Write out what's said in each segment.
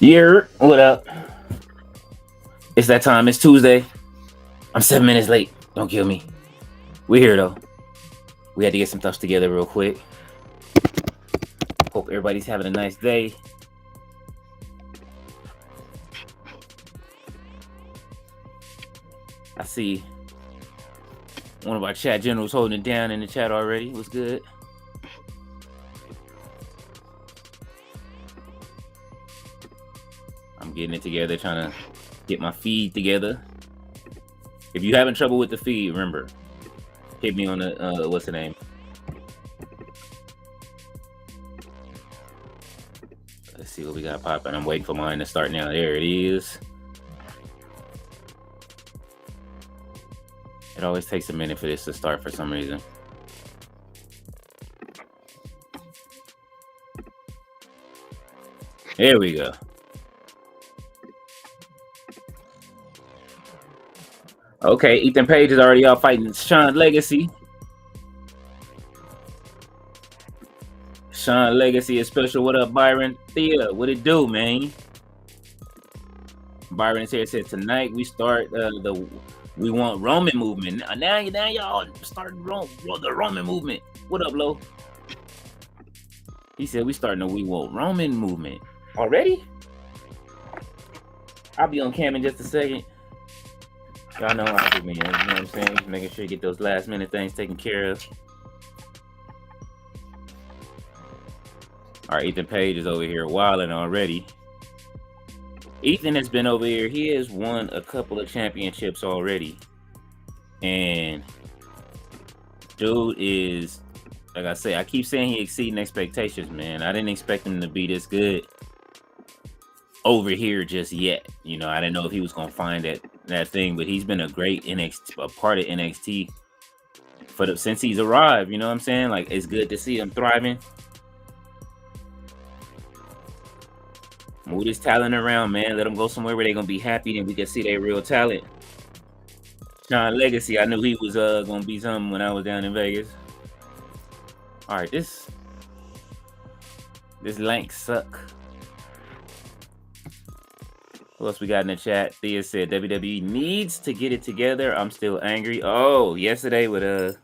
Yeah, what up? It's that time. It's Tuesday. I'm 7 minutes late. Don't kill me. We're here though. We had to get some stuff together real quick. Hope everybody's having a nice day. I see one of our chat generals holding it down in the chat already. What's good? I'm getting it together, trying to get my feed together. If you're having trouble with the feed, remember, hit me on the, what's the name? Let's see what we got popping. I'm waiting for mine to start now. There it is. It always takes a minute for this to start for some reason. There we go. Okay, Ethan Page is already out fighting Sean Legacy. Sean Legacy is special. What up, Byron? Thea, what it do, man? Byron is here. Said tonight we start the We Want Roman movement. Now y'all starting the Roman movement. What up, Lo? He said we starting the We Want Roman movement already. I'll be on cam in just a second. Y'all know how I do, man. You know what I'm saying? Just making sure you get those last minute things taken care of. All right, Ethan Page is over here wilding already. Ethan has been over here. He has won a couple of championships already. And dude is, like I say, I keep saying he exceeding expectations, man. I didn't expect him to be this good over here just yet. You know, I didn't know if he was going to find that thing, but he's been a great a part of NXT since he's arrived. You know what I'm saying? Like, it's good to see him thriving. Move this talent around, man. Let them go somewhere where they're gonna be happy and we can see their real talent. Sean Legacy, I knew he was gonna be something when I was down in Vegas. All right, this lank suck. What else we got in the chat? Thea said WWE needs to get it together. I'm still angry. Oh, yesterday with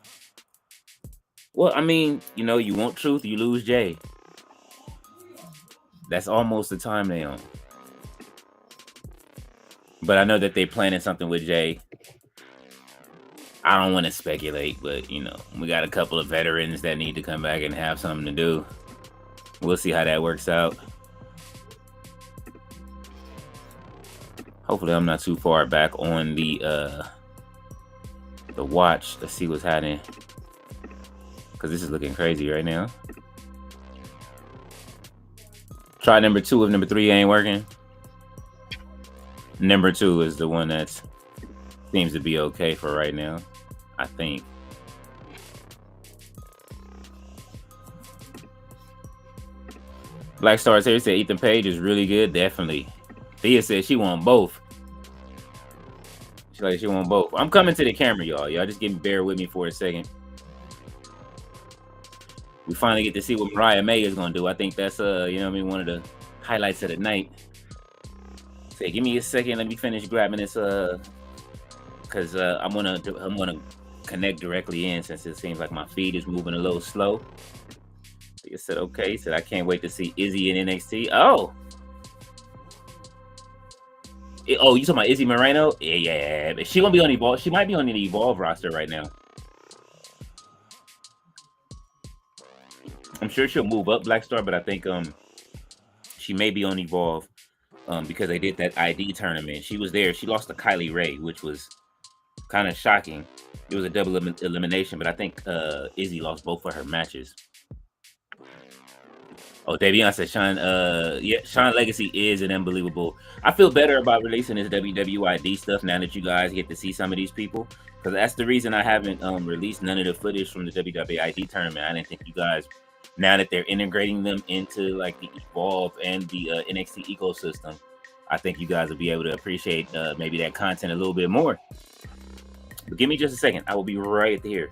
well, I mean, you know, you want truth, you lose Jay. That's almost the time they on. But I know that they planning something with Jay. I don't want to speculate, but you know, we got a couple of veterans that need to come back and have something to do. We'll see how that works out. Hopefully I'm not too far back on the watch. Let's see what's happening. Because this is looking crazy right now. Try number 2 if number 3 ain't working. Number 2 is the one that seems to be okay for right now, I think. Black Stars here said Ethan Page is really good. Definitely. Thea said she want both. She want both. I'm coming to the camera, y'all. Y'all just bear with me for a second. We finally get to see what Mariah May is gonna do. I think that's you know what I mean, one of the highlights of the night. Say, give me a second. Let me finish grabbing this because I'm gonna connect directly in since it seems like my feed is moving a little slow. He said okay. He said I can't wait to see Izzy in NXT. Oh, you talking about Izzy Moreno? Yeah. But she gonna be on Evolve. She might be on the Evolve roster right now. I'm sure she'll move up, Black Star, but I think she may be on Evolve because they did that ID tournament. She was there. She lost to Kylie Ray, which was kind of shocking. It was a double elimination, but I think Izzy lost both of her matches. Oh, Davion said Sean Legacy is an unbelievable. I feel better about releasing this WWID stuff now that you guys get to see some of these people, because that's the reason I haven't released none of the footage from the WWID tournament. I didn't think you guys, now that they're integrating them into like the Evolve and the NXT ecosystem, I think you guys will be able to appreciate maybe that content a little bit more. But give me just a second. I will be right here.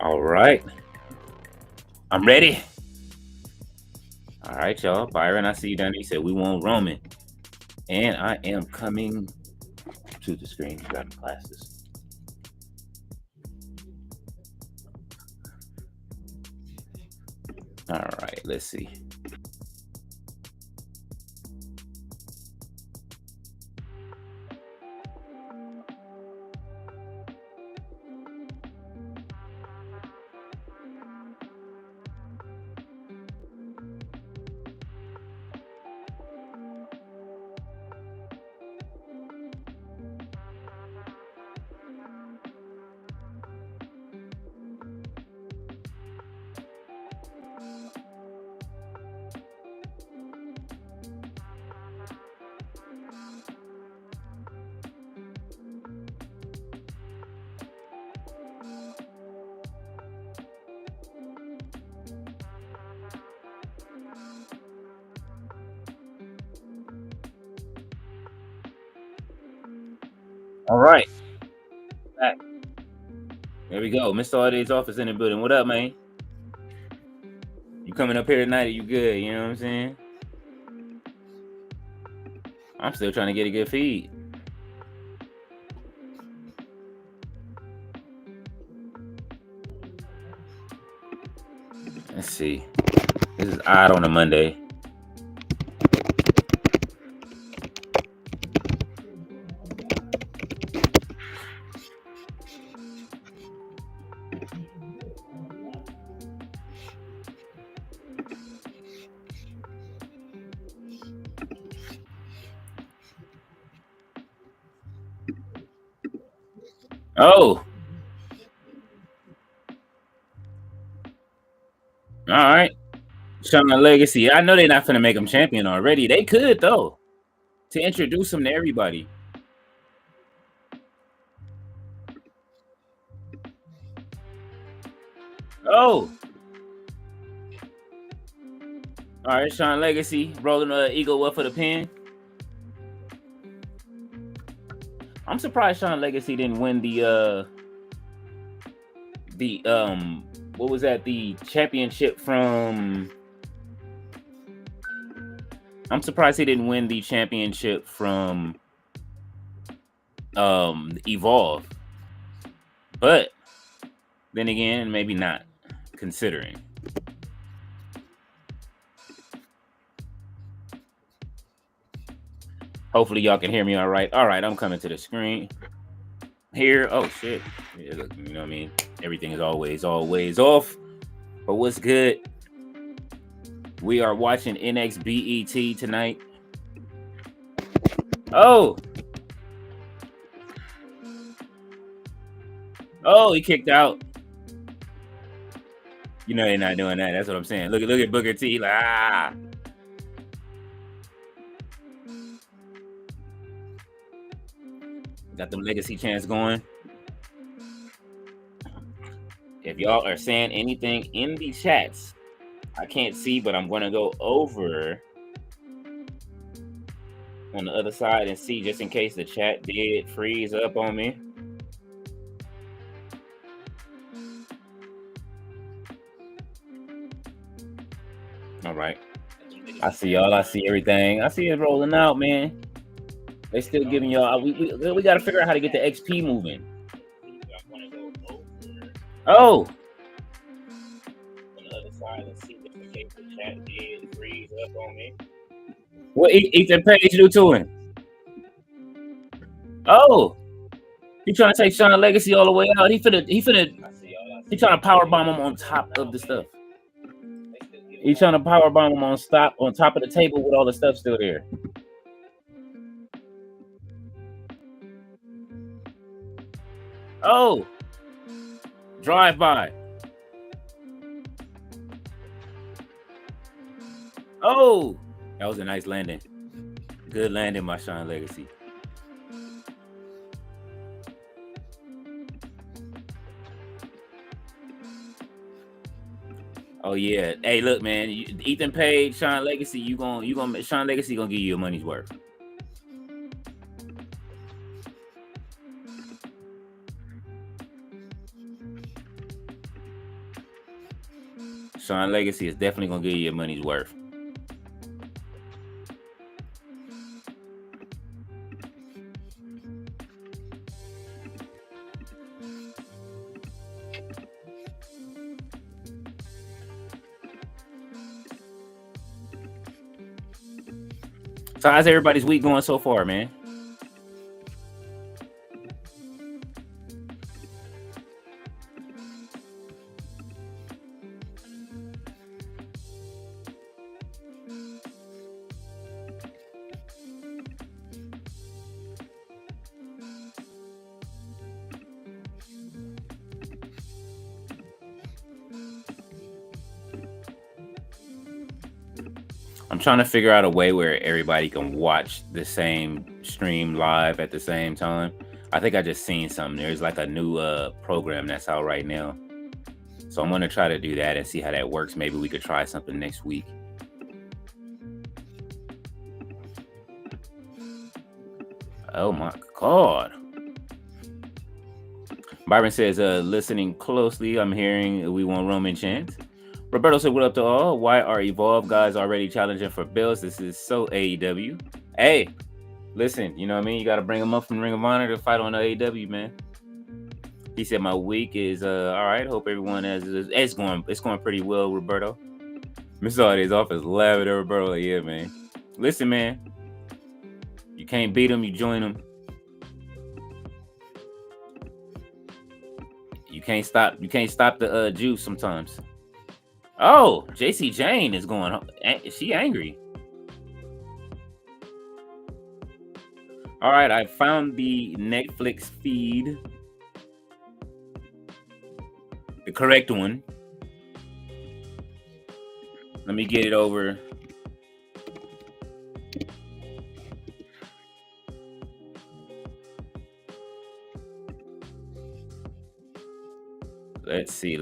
All right. I'm ready. All right, y'all. Byron, I see you down there. He said we want Roman. And I am coming to the screen. Got the glasses. All right, let's see. All right. Back. There we go. Mr. Auday's office in the building. What up, man? You coming up here tonight? Are you good? You know what I'm saying? I'm still trying to get a good feed. Let's see. This is odd on a Monday. Oh. All right. Shawn Legacy. I know they're not finna make him champion already. They could though. To introduce him to everybody. Oh. All right, Shawn Legacy rolling the Eagle up for the pin. I'm surprised Shawn Legacy didn't win the what was that? The championship from. I'm surprised he didn't win the championship from Evolve. But then again, maybe not, considering. Hopefully y'all can hear me all right. All right, I'm coming to the screen here. Oh shit. Yeah, look, you know what I mean? Everything is always off. But what's good? We are watching NXT tonight. Oh, he kicked out. You know they're not doing that. That's what I'm saying. Look at Booker T. Like, ah. Got them legacy chants going. If y'all are saying anything in the chats, I can't see, but I'm gonna go over on the other side and see, just in case the chat did freeze up on me. All right. I see y'all. I see everything. I see it rolling out, man. They still giving y'all. We got to figure out how to get the XP moving. Oh. On the other side, let's see just in case the chat did freeze up on me. What Ethan Page do to him? Oh. He trying to take Shawn Legacy all the way out. He trying to power bomb him on top of the stuff. He's trying to power bomb him on top of the table with all the stuff still there. Oh, drive by. Oh, that was a nice landing. Good landing by Shawn Legacy. Oh yeah. Hey, look, man. Ethan Page, Shawn Legacy. Shawn Legacy gonna give you your money's worth. Sean Legacy is definitely gonna give you your money's worth. So how's everybody's week going so far, man? I'm trying to figure out a way where everybody can watch the same stream live at the same time. I think I just seen something. There's like a new program that's out right now. So I'm gonna try to do that and see how that works. Maybe we could try something next week. Oh my God. Byron says, listening closely, I'm hearing we want Roman chants. Roberto said, what up to all? Why are Evolve guys already challenging for belts? This is so AEW. Hey, listen, you know what I mean? You got to bring them up from Ring of Honor to fight on AEW, man. He said, my week is all right. Hope everyone it's going pretty well, Roberto. Miss Audie's office laughing at Roberto. Like, yeah, man. Listen, man. You can't beat them, you join them. You can't stop the juice sometimes. Oh, JC Jane is going home. Is she angry? All right, I found the Netflix feed. The correct one. Let me get it over. Let's see.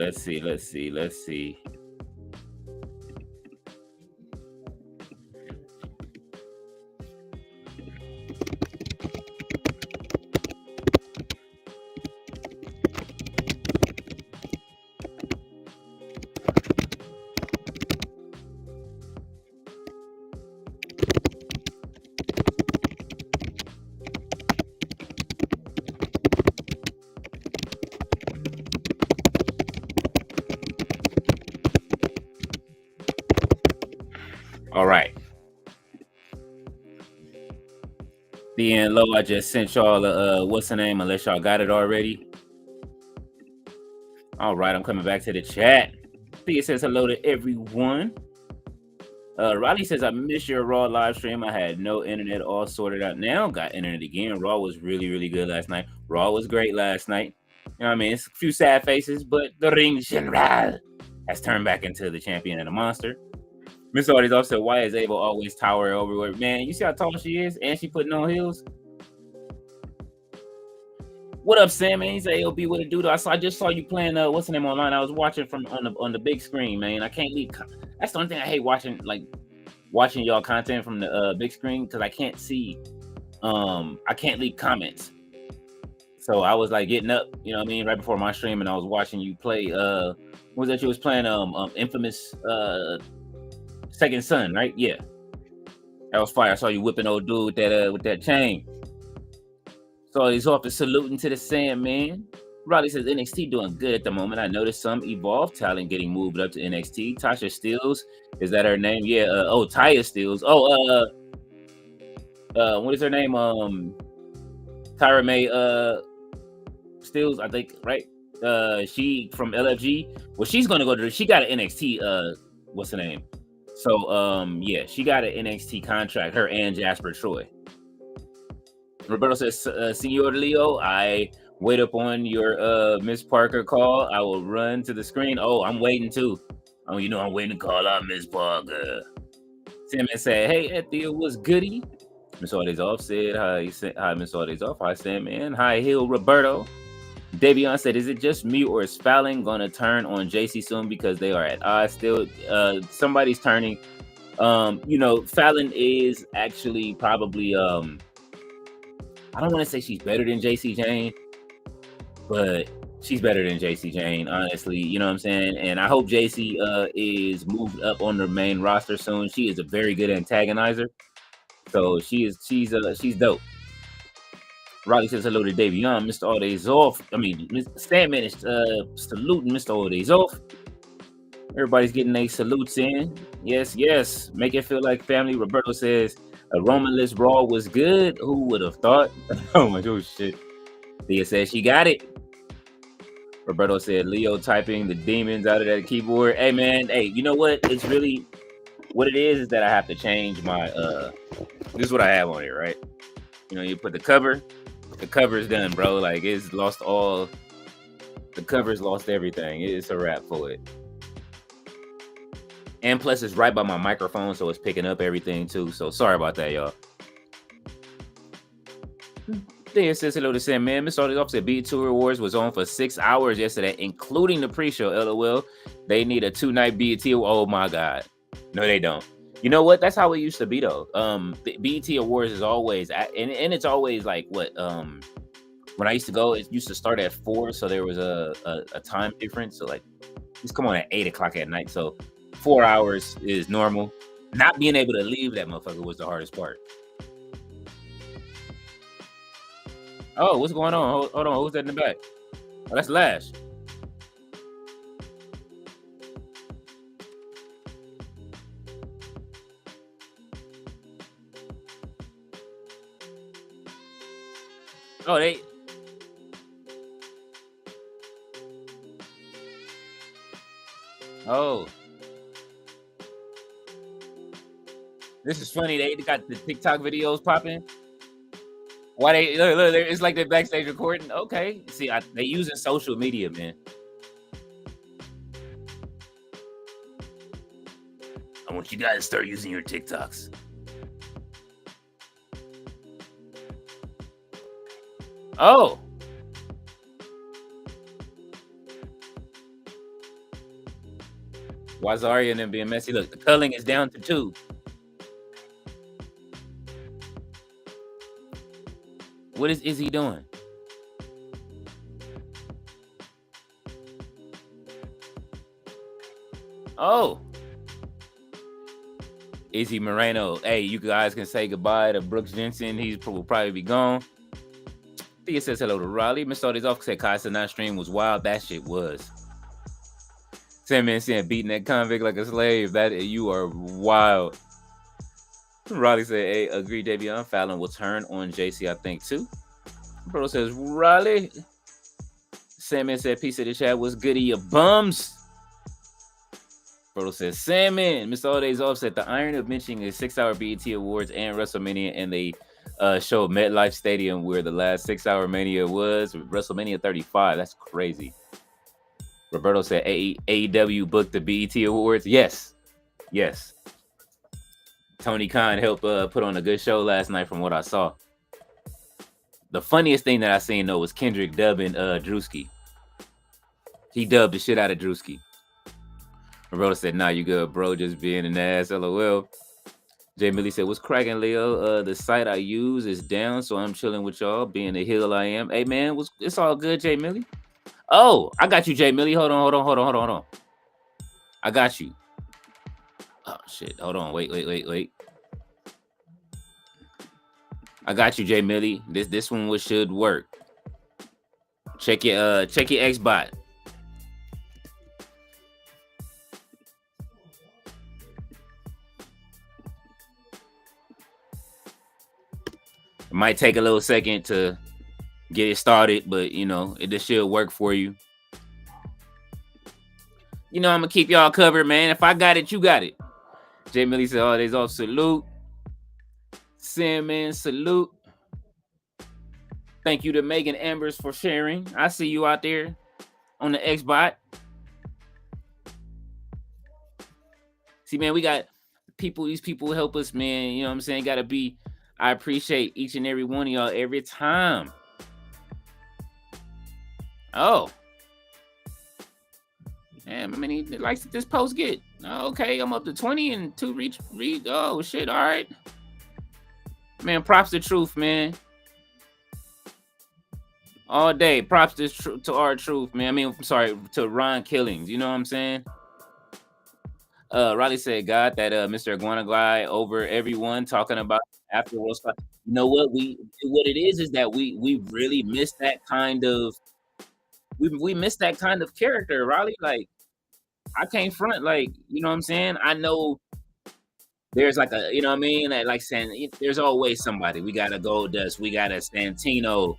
All right. D and Low, I just sent y'all what's the name, unless y'all got it already. All right, I'm coming back to the chat. Thea says hello to everyone. Riley says, I missed your Raw live stream. I had no internet, all sorted out now. Got internet again. Raw was really, really good last night. Raw was great last night. You know what I mean? It's a few sad faces, but the Ring General has turned back into the champion and a monster. Miss Audie's also, why is Ava always towering over? Man, you see how tall she is? And she putting on heels? What up, Sam? Man, he's AOB. What it do? I just saw you playing. What's the name online? I was watching from on the big screen, man. I can't leave. That's the only thing I hate watching y'all content from the big screen, because I can't see. I can't leave comments. So I was like getting up, you know what I mean, right before my stream, and I was watching you play. What was that you was playing? Infamous Second Son, right? Yeah, that was fire. I saw you whipping old dude with that chain. So he's off to saluting to the Sandman. Riley says NXT doing good at the moment. I noticed some Evolve talent getting moved up to NXT. Tasha Steelz, is that her name? Yeah. Taya Steelz. What is her name? Tyra May Steelz, I think, right? She from LFG. Well, she's gonna go to. She got an NXT. What's the name? So yeah, she got an NXT contract. Her and Jasper Troy. Roberto says, Senor Leo, I wait up on your Miss Parker call. I will run to the screen. Oh, I'm waiting too. Oh, you know, I'm waiting to call out Miss Parker. Sandman said, hey, Ethia, what's goody? Miss Audie's off said, hi, Miss Audie's off. Hi, Sandman. Hi, Hill Roberto. Davion said, is it just me or is Fallon going to turn on JC soon because they are at odds still? Somebody's turning. You know, Fallon is actually probably... I don't want to say she's better than JC Jane, but she's better than JC Jane, honestly. You know what I'm saying? And I hope JC is moved up on the main roster soon. She is a very good antagonizer. So she's dope. Riley says hello to Davey Young, Mr. All Days Off. I mean, Mr. Sandman is saluting Mr. All Days Off. Everybody's getting their salutes in. Yes, yes. Make it feel like family. Roberto says a Romanless Raw was good. Who would have thought? Oh my god, shit. Thea says she got it. Roberto said Leo typing the demons out of that keyboard. Hey man, hey, you know what? It's really what it is that I have to change my this is what I have on it, right? You know, you put the cover's done, bro. Like it's lost all the cover's lost everything. It's a wrap for it. And plus it's right by my microphone, so it's picking up everything too. So sorry about that, y'all. Then says hello to Sam, man. Miss Audie said BET Awards was on for 6 hours yesterday, including the pre-show. LOL. They need a 2-night BET. Oh my god. No, they don't. You know what? That's how it used to be though. BET Awards is always and it's always like what when I used to go, it used to start at 4, so there was a time difference. So like it's come on at 8 o'clock at night. So 4 hours is normal. Not being able to leave that motherfucker was the hardest part. Oh, what's going on? Hold on, who's that in the back? Oh, that's Lash. Oh, they. Oh. This is funny. They got the TikTok videos popping. Why they look, it's like they're backstage recording. Okay. See, they using social media, man. I want you guys to start using your TikToks. Oh. Why Zarya and them being messy? Look, the culling is down to 2. What is Izzy doing? Oh. Izzy Moreno. Hey, you guys can say goodbye to Brooks Jensen. He will probably be gone. Thea says hello to Raleigh. Mr. Audie's off said Kai said that stream was wild. That shit was. Sandman saying beating that convict like a slave. That you are wild. Raleigh said, hey, agree, Davion Fallon will turn on JC, I think, too. Bro says, Raleigh. Sandman said, peace of the chat. What's good, you bums? Bro says, Sandman. Mr. All Days Off said, the iron of mentioning the 6-hour BET Awards and WrestleMania, and they showed MetLife Stadium where the last 6-hour Mania was. WrestleMania 35. That's crazy. Roberto said, AEW booked the BET Awards. Yes. Yes. Tony Khan helped put on a good show last night from what I saw. The funniest thing that I seen, though, was Kendrick dubbing Drewski. He dubbed the shit out of Drewski. Roberto said, nah, you good, bro. Just being an ass, LOL. Jay Millie said, what's cracking, Leo? The site I use is down, so I'm chilling with y'all. Being the hill I am. Hey, man, it's all good, Jay Millie. Oh, I got you, Jay Millie. Hold on. I got you. Oh, shit. Hold on. Wait. I got you, Jay Millie. This one should work. Check your Xbot. It might take a little second to get it started, but you know, it should work for you. You know, I'm gonna keep y'all covered, man. If I got it, you got it. Jay Millie said, "Oh, there's off salute." Sandman salute. Thank you to Megan Ambers for sharing. I see you out there on the Xbot. See, man, we got people. These people help us, man. You know what I'm saying? Gotta be. I appreciate each and every one of y'all every time. Oh. Damn, I mean, he likes this post get. Oh, okay, I'm up to 20 and 2 read. Oh, shit, all right. Man, props to Truth, man. All day. Props to our truth, man. I mean, I'm sorry, to Ron Killings. You know what I'm saying? Riley said, God, that Mr. Iguana guy over everyone talking about afterwards. You know what it is that we really miss that kind of we miss that kind of character, Riley. Like, I can't front, like, you know what I'm saying? I know there's like a, you know what I mean? Like saying there's always somebody. We got a Goldust, we got a Santino,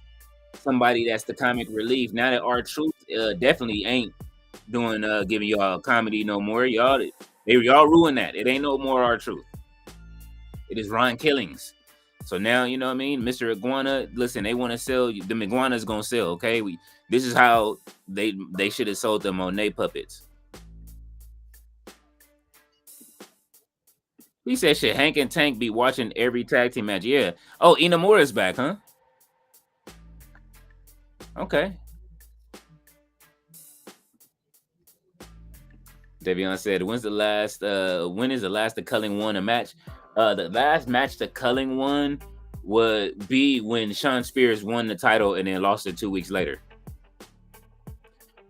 somebody that's the comic relief. Now that our truth definitely ain't doing giving y'all comedy no more. Y'all ruined that. It ain't no more our truth. It is Ron Killings. So now, you know what I mean? Mr. Iguana, listen, they want to sell you. The Iguana's gonna sell, okay? This is how they should have sold them on Monet puppets. He said, should Hank and Tank be watching every tag team match? Yeah. Oh, Inamura's back, huh? Okay. Davion said, when is the last the Culling won a match? The last match the Culling won would be when Sean Spears won the title and then lost it 2 weeks later.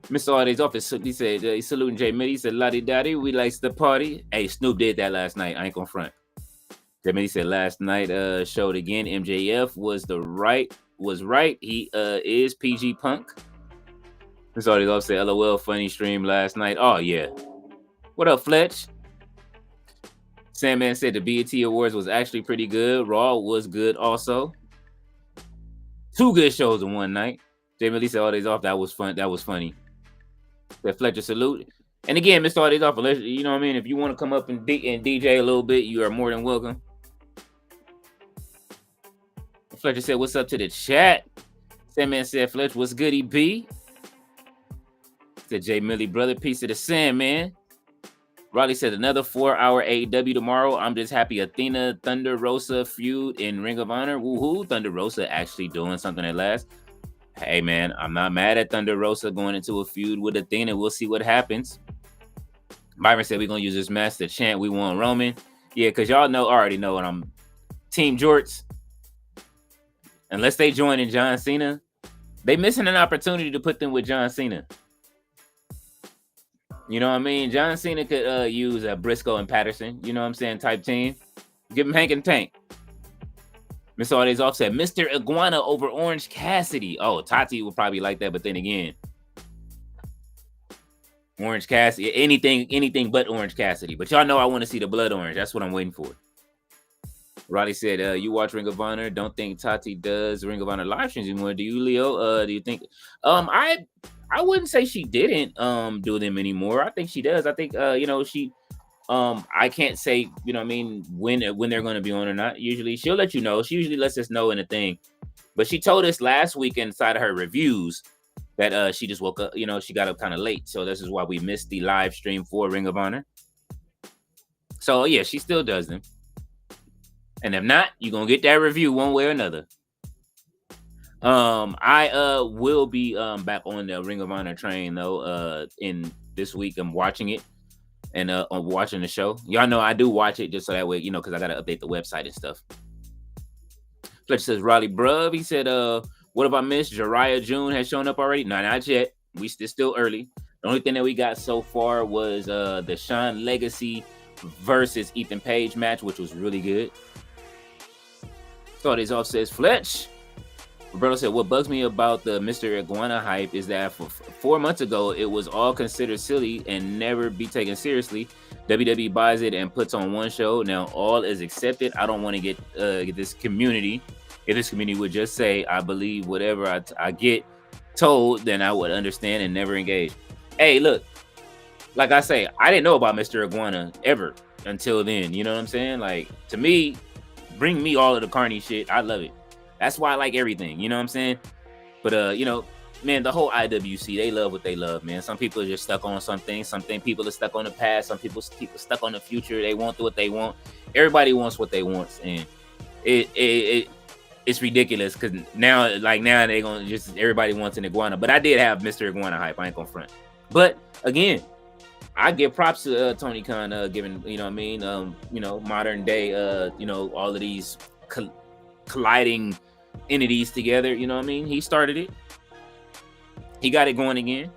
Mr. Auday's office, he said, he's saluting Jay Mitty. He said, Lottie Dottie, we likes the party. Hey, Snoop did that last night. I ain't gonna front. Jay Mitty said, last night showed again. MJF was right. He is PG Punk. Mr. Auday's office said, LOL, funny stream last night. Oh, yeah. What up, Fletch? Sandman said the BET Awards was actually pretty good. Raw was good also. 2 good shows in one night. Jay Millie said, all days off. That was fun. That was funny. That Fletcher salute. And again, Mr. All days off. You know what I mean? If you want to come up and DJ a little bit, you are more than welcome. Fletcher said, what's up to the chat? Sandman said, Fletch, what's goody B? Said Jay Millie, brother, piece of the Sandman. Riley said, another 4-hour AEW tomorrow. I'm just happy Athena, Thunder Rosa feud in Ring of Honor. Woohoo, Thunder Rosa actually doing something at last. Hey, man, I'm not mad at Thunder Rosa going into a feud with Athena. We'll see what happens. Byron said we're going to use this match to chant we want Roman. Yeah, because y'all already know what I'm. Team Jorts. Unless they join in John Cena, they missing an opportunity to put them with John Cena. You know what I mean? John Cena could use a Briscoe and Patterson, you know what I'm saying, type team. Give him Hank and Tank. Miss All Off said, Mr. Iguana over Orange Cassidy. Oh, Tati would probably like that, but then again, Orange Cassidy, anything but Orange Cassidy. But y'all know I want to see the Blood Orange. That's what I'm waiting for. Roddy said, you watch Ring of Honor. Don't think Tati does Ring of Honor live streams anymore. Do you, Leo? Do you think? I wouldn't say she didn't do them anymore. I think she does. I think she I can't say, you know what I mean, when they're going to be on or not. Usually she'll let you know. She usually lets us know in a thing. But she told us last week inside of her reviews that she just woke up, she got up kind of late. So this is why we missed the live stream for Ring of Honor. So yeah, she still does them. And if not, you're going to get that review one way or another. I will be back on the Ring of Honor train though. In this week, I'm watching it and I'm watching the show. Y'all know I do watch it just so that way, because I gotta update the website and stuff. Fletcher says, Raleigh bruv. He said, what have I missed? Jariah June has shown up already? No, not yet. It's still early. The only thing that we got so far was the Sean Legacy versus Ethan Page match, which was really good. Thought his off says, Fletch. Roberto said, what bugs me about the Mr. Iguana hype is that for 4 months ago, it was all considered silly and never be taken seriously. WWE buys it and puts on one show. Now all is accepted. I don't want to get this community. If this community would just say, I believe whatever I get told, then I would understand and never engage. Hey, look, like I say, I didn't know about Mr. Iguana ever until then. You know what I'm saying? Like, to me, bring me all of the Carney shit. I love it. That's why I like everything, you know what I'm saying? But, man, the whole IWC, they love what they love, man. Some people are just stuck on something. Some people are stuck on the past. Some people stuck on the future. They want what they want. Everybody wants what they want. And it's ridiculous because now they're going to just, everybody wants an iguana. But I did have Mr. Iguana hype. I ain't going to front. But, again, I give props to Tony Khan giving, modern day, all of these colliding entities together, you know what I mean? He started it. He got it going again.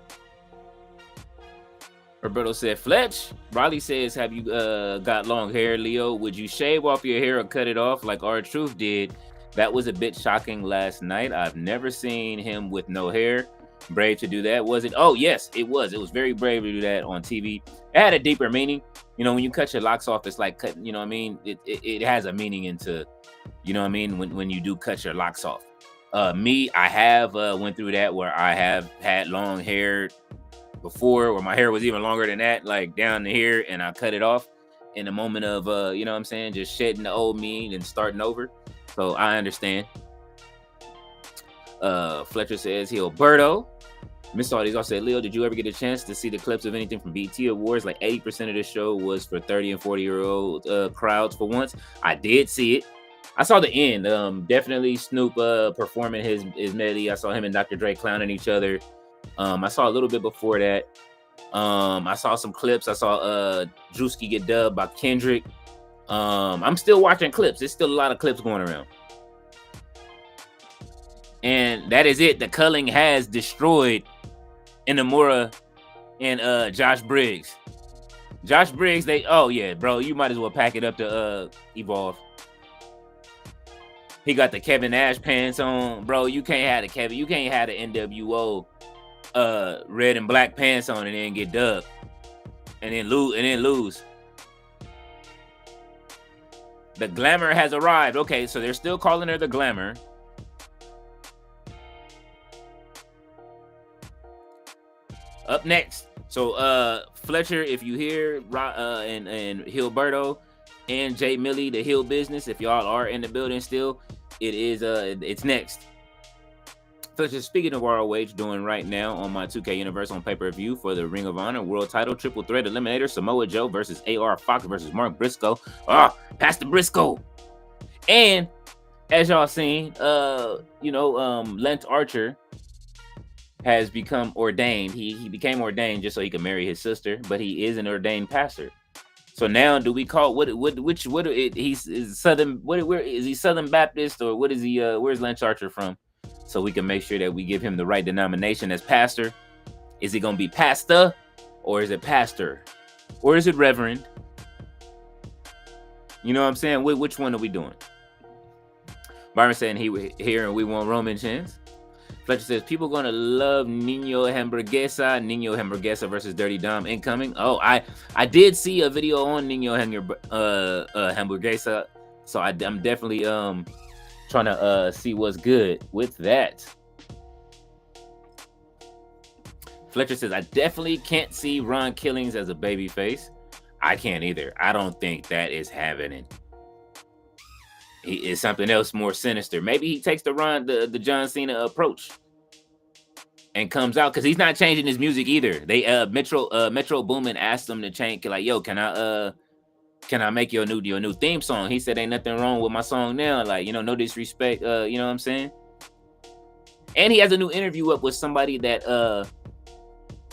Roberto said, Fletch. Riley says, have you got long hair, Leo? Would you shave off your hair or cut it off like R-Truth did? That was a bit shocking last night. I've never seen him with no hair. Brave to do that, was it? Oh, yes, it was. It was very brave to do that on TV. It had a deeper meaning. You know, when you cut your locks off, it's like cutting, you know what I mean? It has a meaning into, you know what I mean, when you do cut your locks off. Me, I have went through that where I have had long hair before, where my hair was even longer than that, like down to here, and I cut it off in a moment of you know what I'm saying, just shedding the old me and starting over. So I understand. Fletcher says, Gilberto. Miss all these. I said, Leo, did you ever get a chance to see the clips of anything from BT Awards? Like 80% of the show was for 30 and 40-year-old crowds for once. I did see it. I saw the end. Definitely Snoop performing his medley. I saw him and Dr. Dre clowning each other. I saw a little bit before that. I saw some clips. I saw Drewski get dubbed by Kendrick. I'm still watching clips. There's still a lot of clips going around. And that is it. The culling has destroyed Inamura and Josh Briggs. Josh Briggs, oh yeah, bro, you might as well pack it up to Evolve. He got the Kevin Nash pants on. Bro, you can't have the NWO red and black pants on and then get dubbed. And then lose. The Glamour has arrived. Okay, so they're still calling her the Glamour. Up next, so Fletcher, if you hear and Gilberto and Jay Millie, the Hill Business, if y'all are in the building still, it is it's next. Fletcher, speaking of ROH, doing right now on my 2K Universe on pay-per-view for the Ring of Honor World Title Triple Threat Eliminator, Samoa Joe versus AR Fox versus Mark Briscoe. Pastor Briscoe. And as y'all seen, Lance Archer has become ordained. He became ordained just so he could marry his sister, but he is an ordained pastor. So now, do we call he's Southern? Where is he? Southern Baptist, or what is he? Where's Lance Archer from? So we can make sure that we give him the right denomination as pastor. Is he gonna be pastor, or is it pastor, or is it reverend? You know what I'm saying? Which one are we doing? Byron saying he here and we want Roman chance. Fletcher says, people going to love Nino Hamburguesa versus Dirty Dom incoming. Oh, I did see a video on Nino Hamburguesa, so I'm definitely trying to see what's good with that. Fletcher says, I definitely can't see Ron Killings as a babyface. I can't either. I don't think that is happening. He is something else more sinister. Maybe he takes the John Cena approach and comes out, because he's not changing his music either. They Metro Boomin asked him to change, like, yo, can I make your new theme song? He said, ain't nothing wrong with my song now. Like, no disrespect. You know what I'm saying? And he has a new interview up with somebody that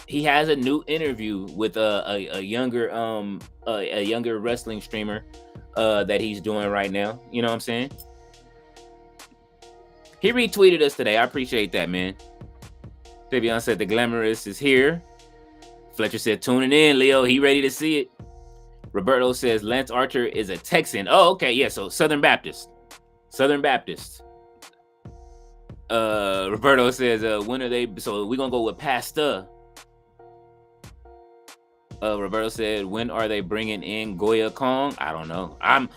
he has a new interview with a younger wrestling streamer that he's doing right now. You know what I'm saying? He retweeted us today. I appreciate that, man. Davion said the Glamorous is here. Fletcher said, tuning in, Leo. He ready to see it. Roberto says Lance Archer is a Texan. Oh, okay. Yeah, so Southern Baptist. Roberto says, when are they? So we're going to go with Pastor. Roberto said, when are they bringing in Goya Kong? I don't know. I'm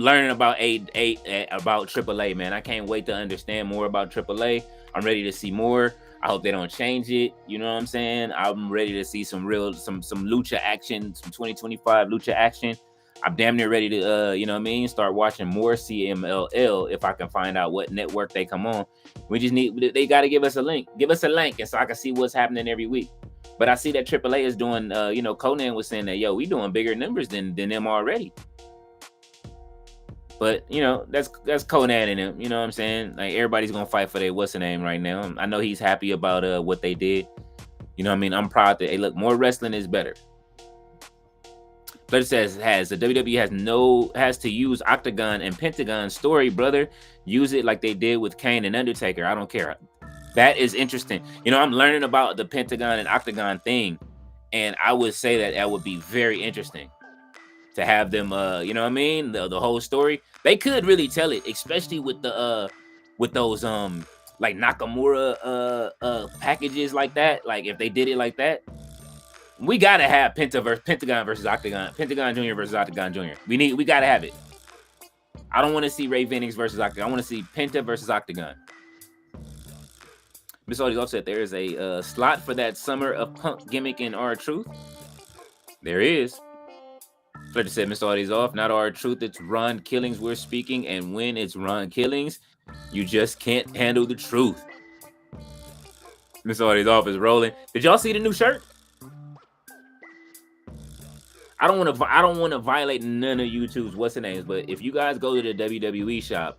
learning about about AAA, man. I can't wait to understand more about AAA. I'm ready to see more. I hope they don't change it. You know what I'm saying? I'm ready to see some lucha action, some 2025 lucha action. I'm damn near ready to, start watching more CMLL if I can find out what network they come on. They got to give us a link. Give us a link, and so I can see what's happening every week. But I see that AAA is doing, Conan was saying that, yo, we doing bigger numbers than them already. But, that's Conan and him. You know what I'm saying? Like, everybody's going to fight for their what's-the-name right now. I know he's happy about what they did. You know what I mean? I'm proud that, hey, look, more wrestling is better. Fletcher says, the WWE has to use Octagon and Pentagon story, brother. Use it like they did with Kane and Undertaker. I don't care. That is interesting. You know, I'm learning about the Pentagon and Octagon thing, and I would say that would be very interesting to have them. You know what I mean? The whole story. They could really tell it, especially with those like Nakamura packages like that. Like if they did it like that, we gotta have Pentagon versus Octagon, Pentagon Jr. versus Octagon Jr. We gotta have it. I don't want to see Ray Phoenix versus Octagon. I want to see Penta versus Octagon. Miss Audie's offset. There is a slot for that Summer of Punk gimmick in R-Truth. There is. Fletcher said Miss Audie's off. Not R-Truth. It's Ron Killings we're speaking. And when it's Ron Killings, you just can't handle the truth. Miss Audie's off is rolling. Did y'all see the new shirt? I don't want to violate none of YouTube's what's the names, but if you guys go to the WWE shop,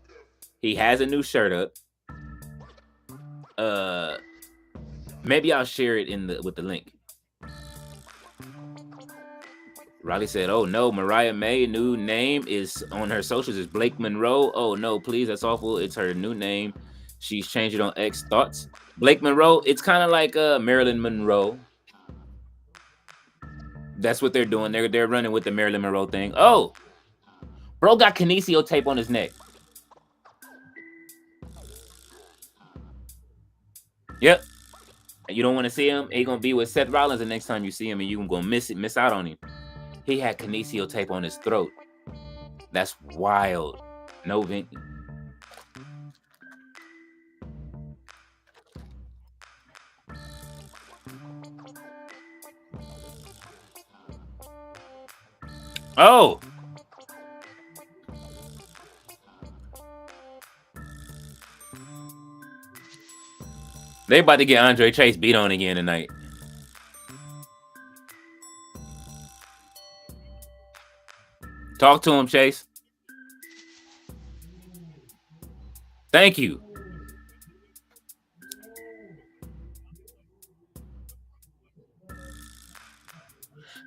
he has a new shirt up. Maybe I'll share it with the link. Riley said, "Oh no, Mariah May new name is on her socials is Blake Monroe. Oh no, please, that's awful. It's her new name. She's changed it on X. Thoughts? Blake Monroe. It's kind of like Marilyn Monroe. That's what they're doing. They're running with the Marilyn Monroe thing. Oh, bro got kinesio tape on his neck. Yep. And you don't want to see him. He's gonna be with Seth Rollins the next time you see him, and you're gonna miss out on him. He had kinesio tape on his throat. That's wild. No vent. Oh. They about to get Andre Chase beat on again tonight. Talk to him, Chase. Thank you.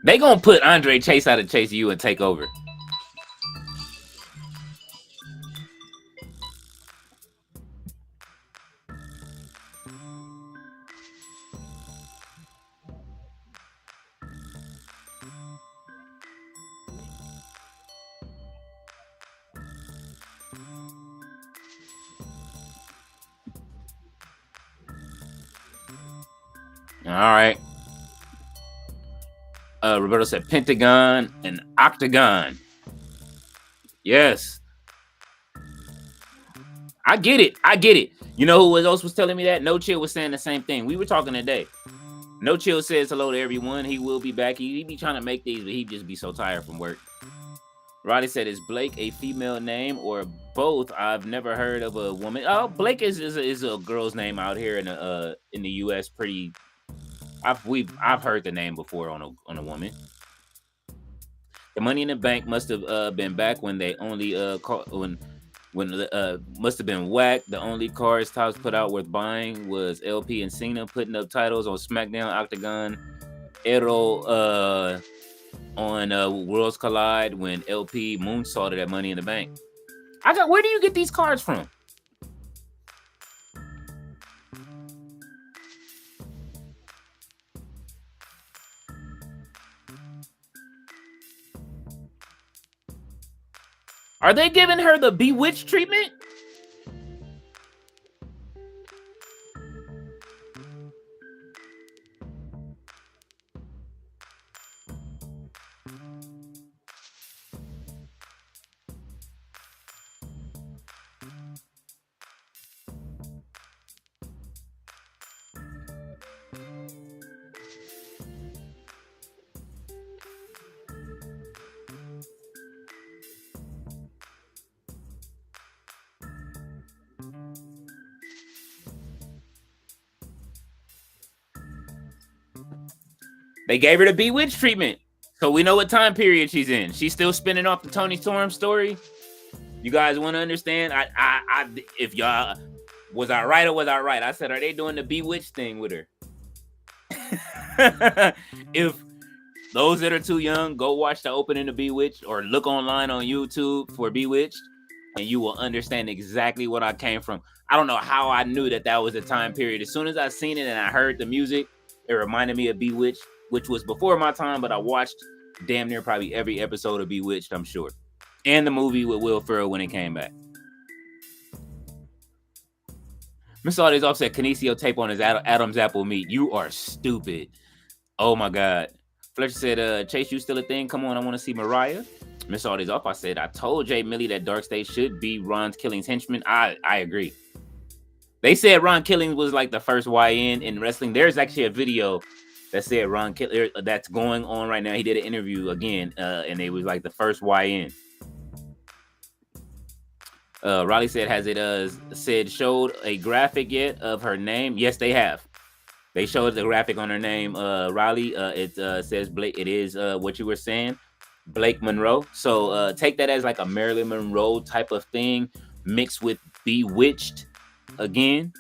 They gonna put Andre Chase out of Chase U and take over. All right. Roberto said Pentagon and Octagon. Yes. I get it. You know who else was telling me that? No Chill was saying the same thing. We were talking today. No Chill says hello to everyone. He will be back. He be trying to make these, but he just be so tired from work. Roddy said, "Is Blake a female name or both? I've never heard of a woman." Oh, Blake is a girl's name out here in the U.S. Pretty. I've heard the name before on a woman. The Money in the Bank must have been back when they only must have been whack. The only cards Tops put out worth buying was LP and Cena putting up titles on SmackDown, Octagon, Arrow on Worlds Collide when LP moonsaulted at Money in the Bank. Where do you get these cards from? Are they giving her the Bewitched treatment? They gave her the Bewitched treatment. So we know what time period she's in. She's still spinning off the Tony Storm story. You guys want to understand? If y'all, was I right or was I right? I said, are they doing the Bewitched thing with her? If those that are too young, go watch the opening of Bewitched or look online on YouTube for Bewitched, and you will understand exactly what I came from. I don't know how I knew that was a time period. As soon as I seen it and I heard the music, it reminded me of Bewitched, which was before my time, but I watched damn near probably every episode of Bewitched, I'm sure. And the movie with Will Ferrell when it came back. Mr. All Days Off said Kinesio tape on his Adam's apple meat. You are stupid. Oh my God. Fletcher said, Chase, you still a thing? Come on, I want to see Mariah. Mr. All Days Off, I said, I told Jay Millie that Dark Stage should be Ron Killing's henchman. I agree. They said Ron Killings was like the first YN in wrestling. There's actually a video that said Ron Killings that's going on right now. He did an interview again, and it was like the first YN. Riley said, has it showed a graphic yet of her name? Yes, they have. They showed the graphic on her name, Riley. It says Blake. It is what you were saying, Blake Monroe. So take that as like a Marilyn Monroe type of thing mixed with Bewitched again.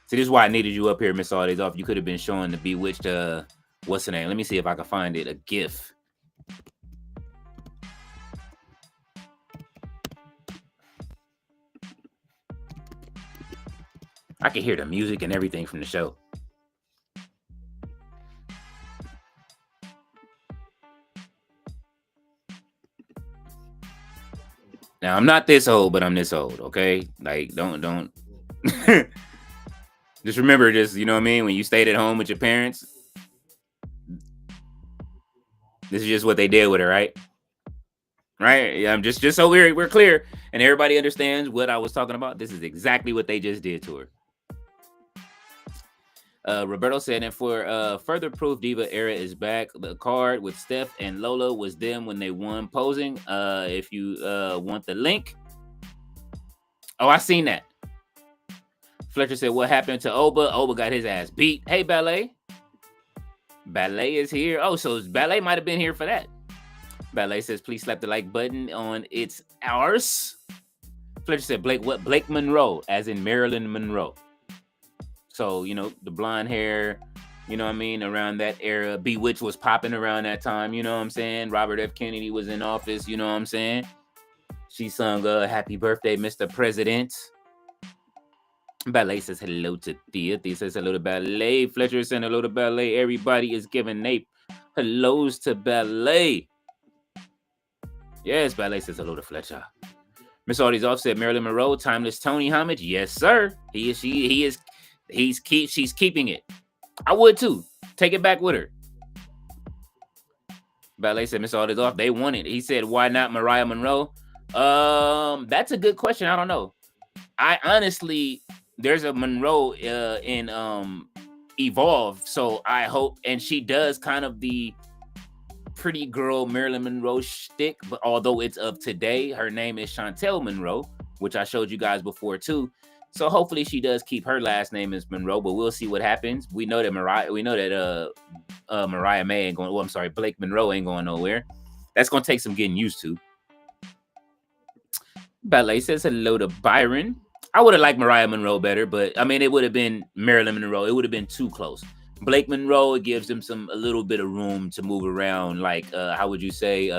See, this is why I needed you up here, Miss All Days Off. You could have been showing the Bewitched. What's the name? Let me see if I can find it. A GIF. I can hear the music and everything from the show. Now, I'm not this old, but I'm this old, okay? Like, don't. Just remember this, you know what I mean? When you stayed at home with your parents, this is just what they did with her, right? Right? Yeah, I'm just so we're clear and everybody understands what I was talking about. This is exactly what they just did to her. Roberto said, and for further proof, Diva Era is back. The card with Steph and Lola was them when they won posing. If you want the link. Oh, I seen that. Fletcher said, what happened to Oba? Oba got his ass beat. Hey, Ballet. Ballet is here. Oh, so Ballet might have been here for that. Ballet says, please slap the like button on It's Ours. Fletcher said, Blake Monroe, as in Marilyn Monroe. So, you know, the blonde hair, you know what I mean, around that era. Bewitched was popping around that time, you know what I'm saying? Robert F. Kennedy was in office, you know what I'm saying? She sung Happy Birthday, Mr. President. Ballet says hello to Thea. Thea says hello to Ballet. Fletcher is saying hello to Ballet. Everybody is giving Nape hellos to Ballet. Yes, Ballet says hello to Fletcher. Miss Audie's Off said Marilyn Monroe, Timeless Tony homage. Yes, sir. She's keeping it. I would too. Take it back with her. Ballet said Miss Audie's Off. They won it. He said, why not Mariah Monroe? That's a good question. I don't know. I honestly, there's a Monroe in Evolve, so I hope, and she does kind of the pretty girl Marilyn Monroe shtick, but although it's of today, her name is Chantel Monroe, which I showed you guys before too. So hopefully she does keep her last name as Monroe, but we'll see what happens. We know that Mariah May ain't going. Well, I'm sorry, Blake Monroe ain't going nowhere. That's gonna take some getting used to. Ballet says hello to Byron. I would have liked Mariah Monroe better, but I mean, it would have been Marilyn Monroe. It would have been too close. Blake Monroe, it gives him a little bit of room to move around. Like, how would you say,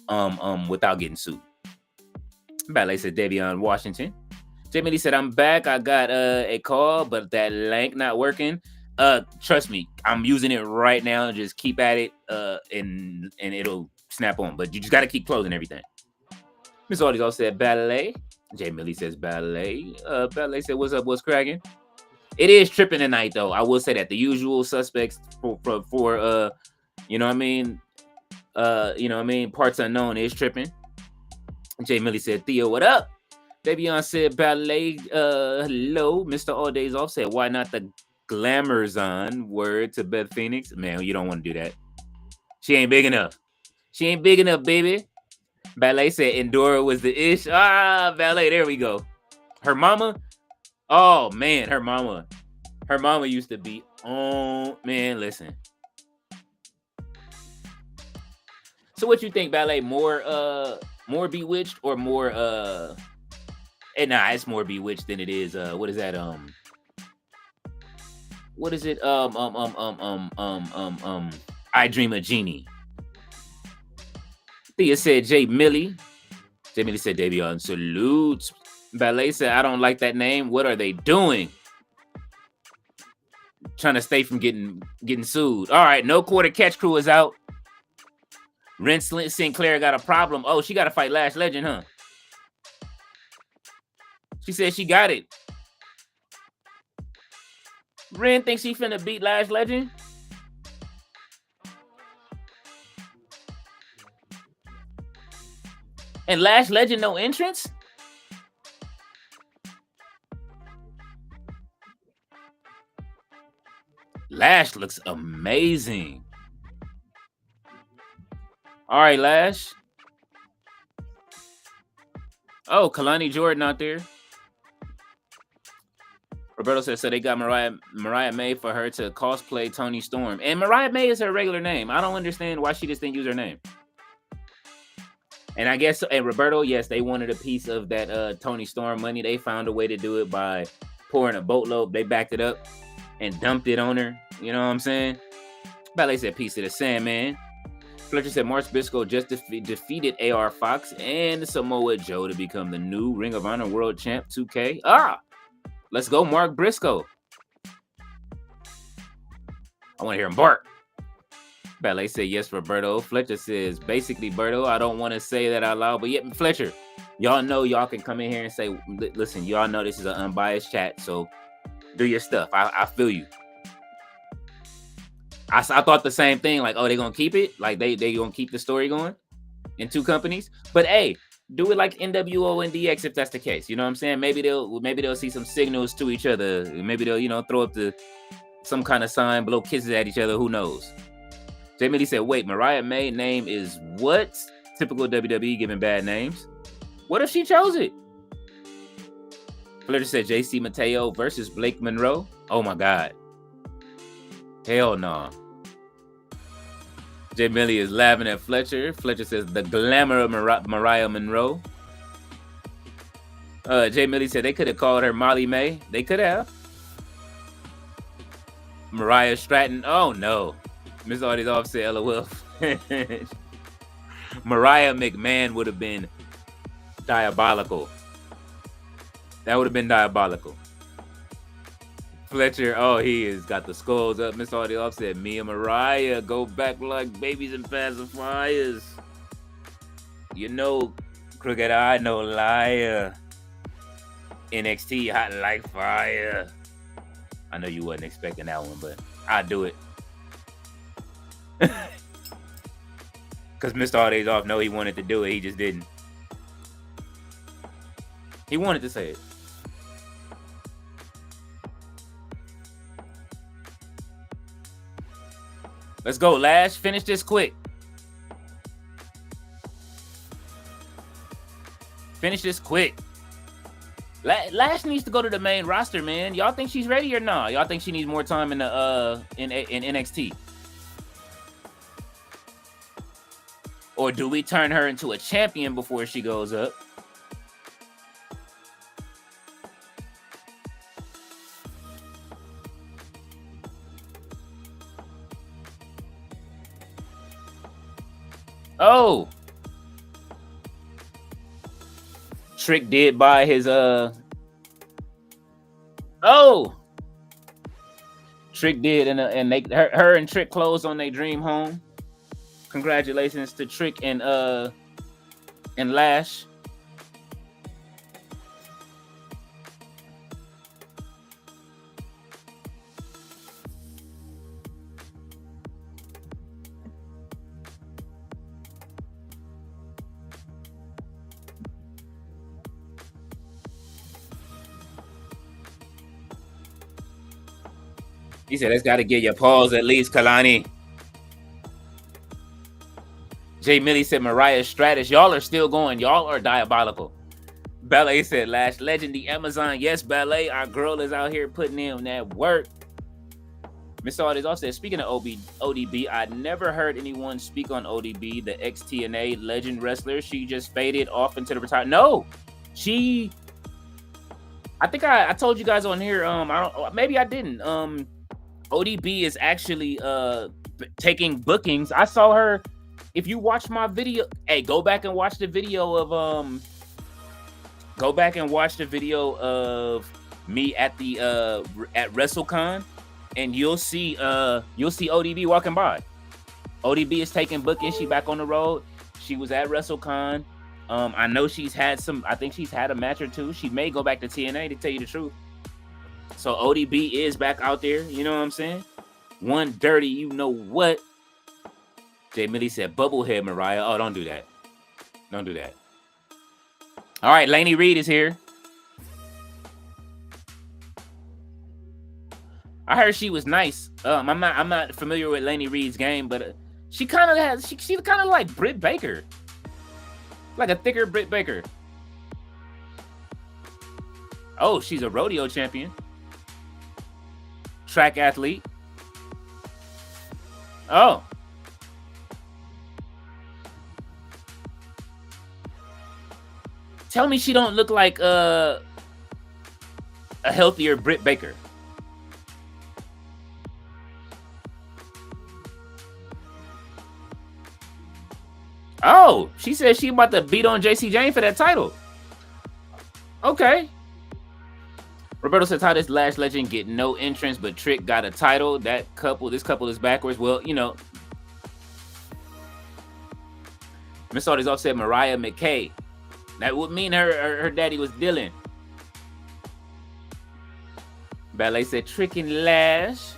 without getting sued. Ballet said Davion Washington. Jamie said, I'm back. I got a call, but that link not working. Trust me, I'm using it right now. Just keep at it, and it'll snap on. But you just got to keep closing everything. Miss Audie's all said Ballet. Jay Millie says Ballet. Ballet said, what's up? What's cracking? It is tripping tonight, though. I will say that the usual suspects for you know what I mean? Parts unknown is tripping. Jay Millie said, Theo, what up? Davion said Ballet. Hello. Mr. All Days Off said, why not the Glamorzon? Word to Beth Phoenix. Man, you don't want to do that. She ain't big enough. She ain't big enough, baby. Ballet said Endora was the ish. Ballet, there we go. Her mama. Oh man, her mama used to be on. Man, listen. So what you think, Ballet? More Bewitched or more it's more Bewitched than it is what is that? What is it? I Dream of Genie. Thea said Jay Millie. Jay Millie said Davion salutes. Ballet said, I don't like that name. What are they doing? Trying to stay from getting sued. All right, no quarter catch crew is out. Ren Sinclair got a problem. Oh, she got to fight Lash Legend, huh? She said she got it. Ren thinks she finna beat Lash Legend. And Lash Legend no entrance? Lash looks amazing. All right, Lash. Oh, Kalani Jordan out there. Roberto says, so they got Mariah May for her to cosplay Toni Storm. And Mariah May is her regular name. I don't understand why she just didn't use her name. And I guess, and Roberto, yes, they wanted a piece of that Toni Storm money. They found a way to do it by pouring a boatload. They backed it up and dumped it on her. You know what I'm saying? Ballet said, piece of the Sandman. Fletcher said, Mark Briscoe just defeated AR Fox and Samoa Joe to become the new Ring of Honor World Champ 2K. Let's go, Mark Briscoe. I want to hear him bark. Ballet said, yes, Roberto. Fletcher says, basically, Berto, I don't want to say that out loud, but yeah, Fletcher, y'all know y'all can come in here and say, listen, y'all know this is an unbiased chat, so do your stuff. I feel you. I thought the same thing, like, oh, they going to keep it? Like, they going to keep the story going in two companies? But, hey, do it like NWO and DX if that's the case. You know what I'm saying? Maybe they'll see some signals to each other. Maybe they'll, throw up some kind of sign, blow kisses at each other. Who knows? Jay Millie said, wait, Mariah May name is what? Typical WWE giving bad names. What if she chose it? Fletcher said JC Mateo versus Blake Monroe. Oh my God. Hell no. Jay Millie is laughing at Fletcher. Fletcher says the glamour of Mariah Monroe. Jay Millie said they could have called her Molly May. They could have. Mariah Stratton. Oh no. Miss Audie's offset, LOL. Mariah McMahon would have been diabolical. That would have been diabolical. Fletcher, oh, he has got the skulls up. Miss Audie offset, me and Mariah go back like babies and pacifiers. You know, Crooked Eye, no liar. NXT hot like fire. I know you wasn't expecting that one, but I'll do it. Because Mr. All Days Off, no, he wanted to do it. He just didn't. He wanted to say it. Let's go, Lash. Finish this quick. Finish this quick. Lash needs to go to the main roster, man. Y'all think she's ready or not? Y'all think she needs more time in the in NXT? Or do we turn her into a champion before she goes up? Oh. Trick did buy his Oh. Trick did and her and Trick closed on their dream home. Congratulations to Trick and Lash. He said, "That's got to get your pause at least, Kalani." Jay Millie said, Mariah Stratus. Y'all are still going. Y'all are diabolical. Ballet said, Lash Legend, the Amazon. Yes, Ballet. Our girl is out here putting in that work. Miss Audis also said, speaking of ODB, I never heard anyone speak on ODB, the XTNA legend wrestler. She just faded off into the retirement. No, I think I told you guys on here. Maybe I didn't. ODB is actually taking bookings. I saw her. If you watch my video, hey, go back and watch the video of Go back and watch the video of me at the at WrestleCon, and you'll see ODB walking by. ODB is taking booking. She back on the road. She was at WrestleCon. I know she's had some. I think she's had a match or two. She may go back to TNA, to tell you the truth. So ODB is back out there. You know what I'm saying? One dirty, you know what? Jay Millie said, "Bubblehead, Mariah." Oh, don't do that. Don't do that. All right, Lainey Reed is here. I heard she was nice. I'm not familiar with Lainey Reed's game, but she kind of has. She's kind of like Britt Baker, like a thicker Britt Baker. Oh, she's a rodeo champion, track athlete. Oh. Tell me she don't look like a healthier Britt Baker. Oh, she said she about to beat on JC Jane for that title. Okay. Roberto says, how does Lash Legend get no entrance, but Trick got a title? This couple is backwards. Well, you know. Miss Audie's offset Mariah McKay. That would mean her daddy was Dylan. Ballet said Trick and Lash.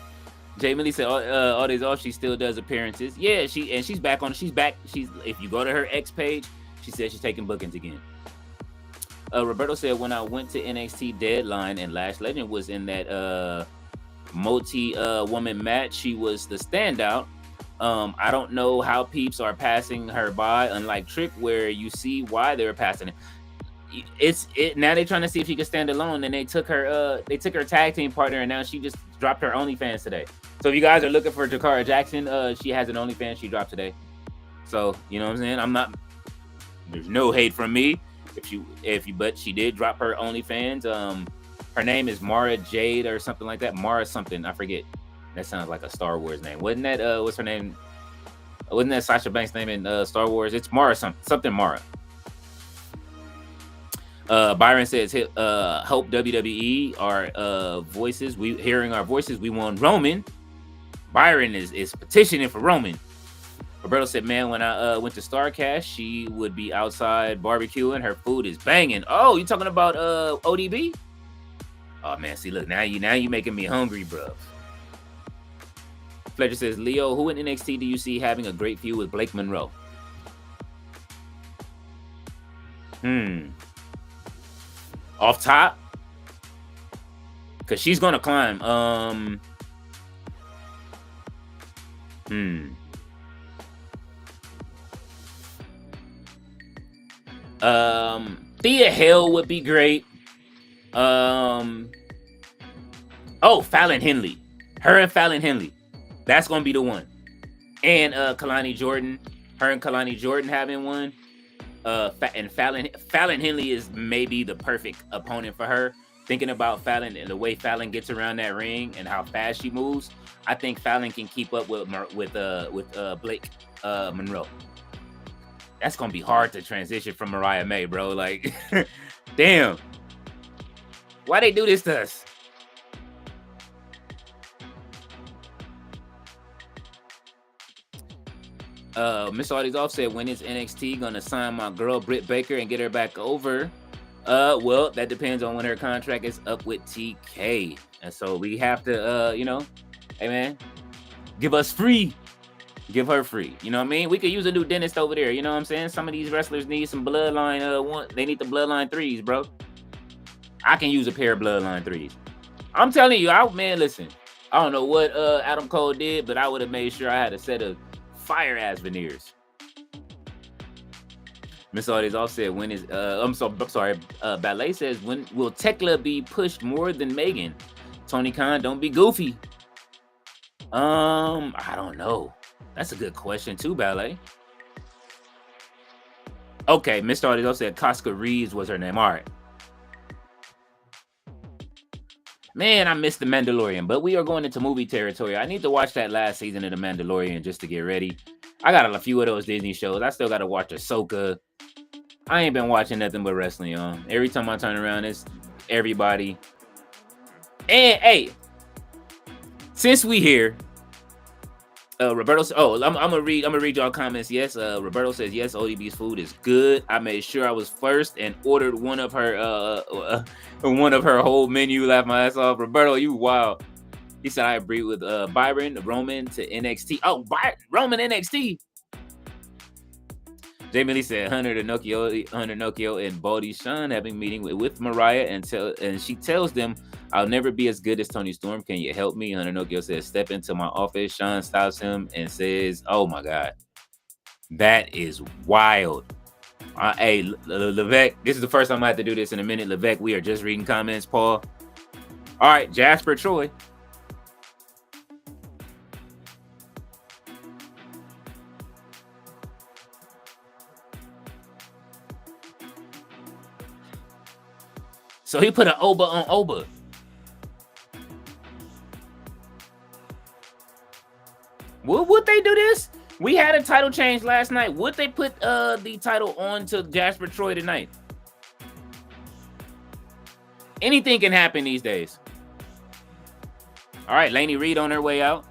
Jay Millie said all days off. She still does appearances. Yeah, she's back on. She's back. If you go to her X page, she says she's taking bookings again. Roberto said when I went to NXT Deadline and Lash Legend was in that multi-woman match, she was the standout. I don't know how peeps are passing her by, unlike Trick, where you see why they're passing it. Now they're trying to see if she can stand alone, and they took her tag team partner, and now she just dropped her OnlyFans today. So if you guys are looking for Jakara Jackson, she has an OnlyFans she dropped today. So you know what I'm saying? There's no hate from me but she did drop her OnlyFans. Her name is Mara Jade or something like that. Mara something, I forget. That sounds like a Star Wars name. Wasn't that what's her name? Wasn't that Sasha Banks' name in Star Wars? It's Mara something Mara. Byron says, hope WWE our voices. Hearing our voices, we want Roman. Byron is petitioning for Roman. Roberto said, man, when I went to StarCast, she would be outside barbecuing. Her food is banging. Oh, you talking about ODB? Oh man, see, look, now you making me hungry, bro. Fletcher says, Leo, who in NXT do you see having a great feud with Blake Monroe? Off top? Because she's going to climb. Thea Hale would be great. Fallon Henley. Her and Fallon Henley. That's going to be the one. And Kalani Jordan. Her and Kalani Jordan having one. And Fallon Henley is maybe the perfect opponent for her. Thinking about Fallon and the way Fallon gets around that ring and how fast she moves, I think Fallon can keep up with Blake Monroe. That's gonna be hard to transition from Mariah May, bro. Like, damn, why they do this to us? Miss Audie's offset, when is NXT gonna sign my girl Britt Baker and get her back over? Well, that depends on when her contract is up with TK. And so we have to, hey man, give us free. Give her free. You know what I mean? We could use a new dentist over there. You know what I'm saying? Some of these wrestlers need some bloodline. They need the bloodline 3s, bro. I can use a pair of bloodline 3s. I'm telling you, listen. I don't know what Adam Cole did, but I would have made sure I had a set of fire ass veneers. Miss Audie's offset, when is Ballet says, when will Tekla be pushed more than Megan? Tony Khan, don't be goofy. I don't know. That's a good question too, Ballet. Okay, Miss Audie's offset, Casca Reeves was her name. All right. Man, I missed The Mandalorian, but we are going into movie territory. I need to watch that last season of The Mandalorian just to get ready. I got a few of those Disney shows. I still got to watch Ahsoka. I ain't been watching nothing but wrestling, y'all. Every time I turn around, it's everybody. And hey, since we here, Roberto. I'm gonna read y'all comments. Yes, Roberto says yes. ODB's food is good. I made sure I was first and ordered one of her whole menu. Laughed my ass off. Roberto, you wild. He said I agree with Byron Roman to NXT. Oh, Roman NXT. Jamie Lee said Hunter Nokio and Baldy Sean having a meeting with Mariah and she tells them, I'll never be as good as Tony Storm. Can you help me? Hunter Nokio says, step into my office. Sean stops him and says, oh my God. That is wild. Hey, Levesque, this is the first time I have to do this in a minute. Levesque, we are just reading comments, Paul. All right, Jasper Troy. So he put an Oba on Oba. Would they do this? We had a title change last night. Would they put the title on to Jasper Troy tonight? Anything can happen these days. All right, Laney Reed on her way out.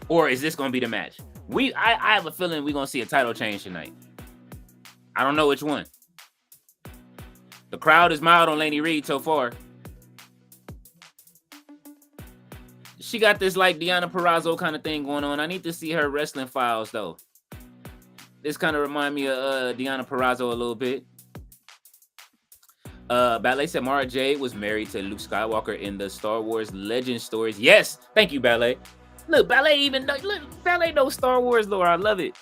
Or is this going to be the match? I have a feeling we're going to see a title change tonight. I don't know which one. The crowd is mild on Laney Reed so far. She got this like Deonna Purrazzo kind of thing going on. I need to see her wrestling files though. This kind of remind me of Deonna Purrazzo a little bit. Ballet said Mara Jade was married to Luke Skywalker in the Star Wars Legend stories. Yes, thank you, Ballet. Look, Ballet Ballet knows Star Wars lore. I love it.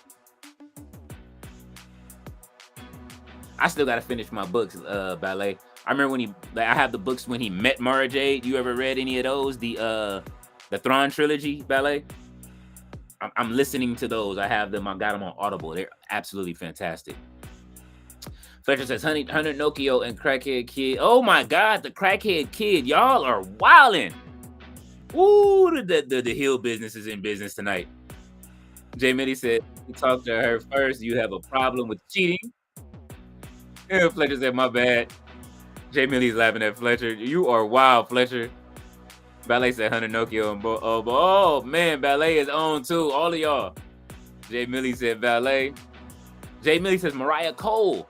I still gotta finish my books, Ballet. I remember when I have the books when he met Mara Jade. You ever read any of those? The Thrawn trilogy, Ballet. I'm listening to those. I have them. I got them on Audible. They're absolutely fantastic. Fletcher says Hunter Nokio and Crackhead Kid. Oh my God, the Crackhead Kid. Y'all are wildin'. Ooh, the heel business is in business tonight. Jay Mitty said, you talked to her first. You have a problem with cheating. Yeah, Fletcher said, my bad. Jay Millie's laughing at Fletcher. You are wild, Fletcher. Ballet said Hunter Nokio and oh man, Ballet is on too. All of y'all. Jay Millie said Ballet. Jay Millie says Mariah Cole.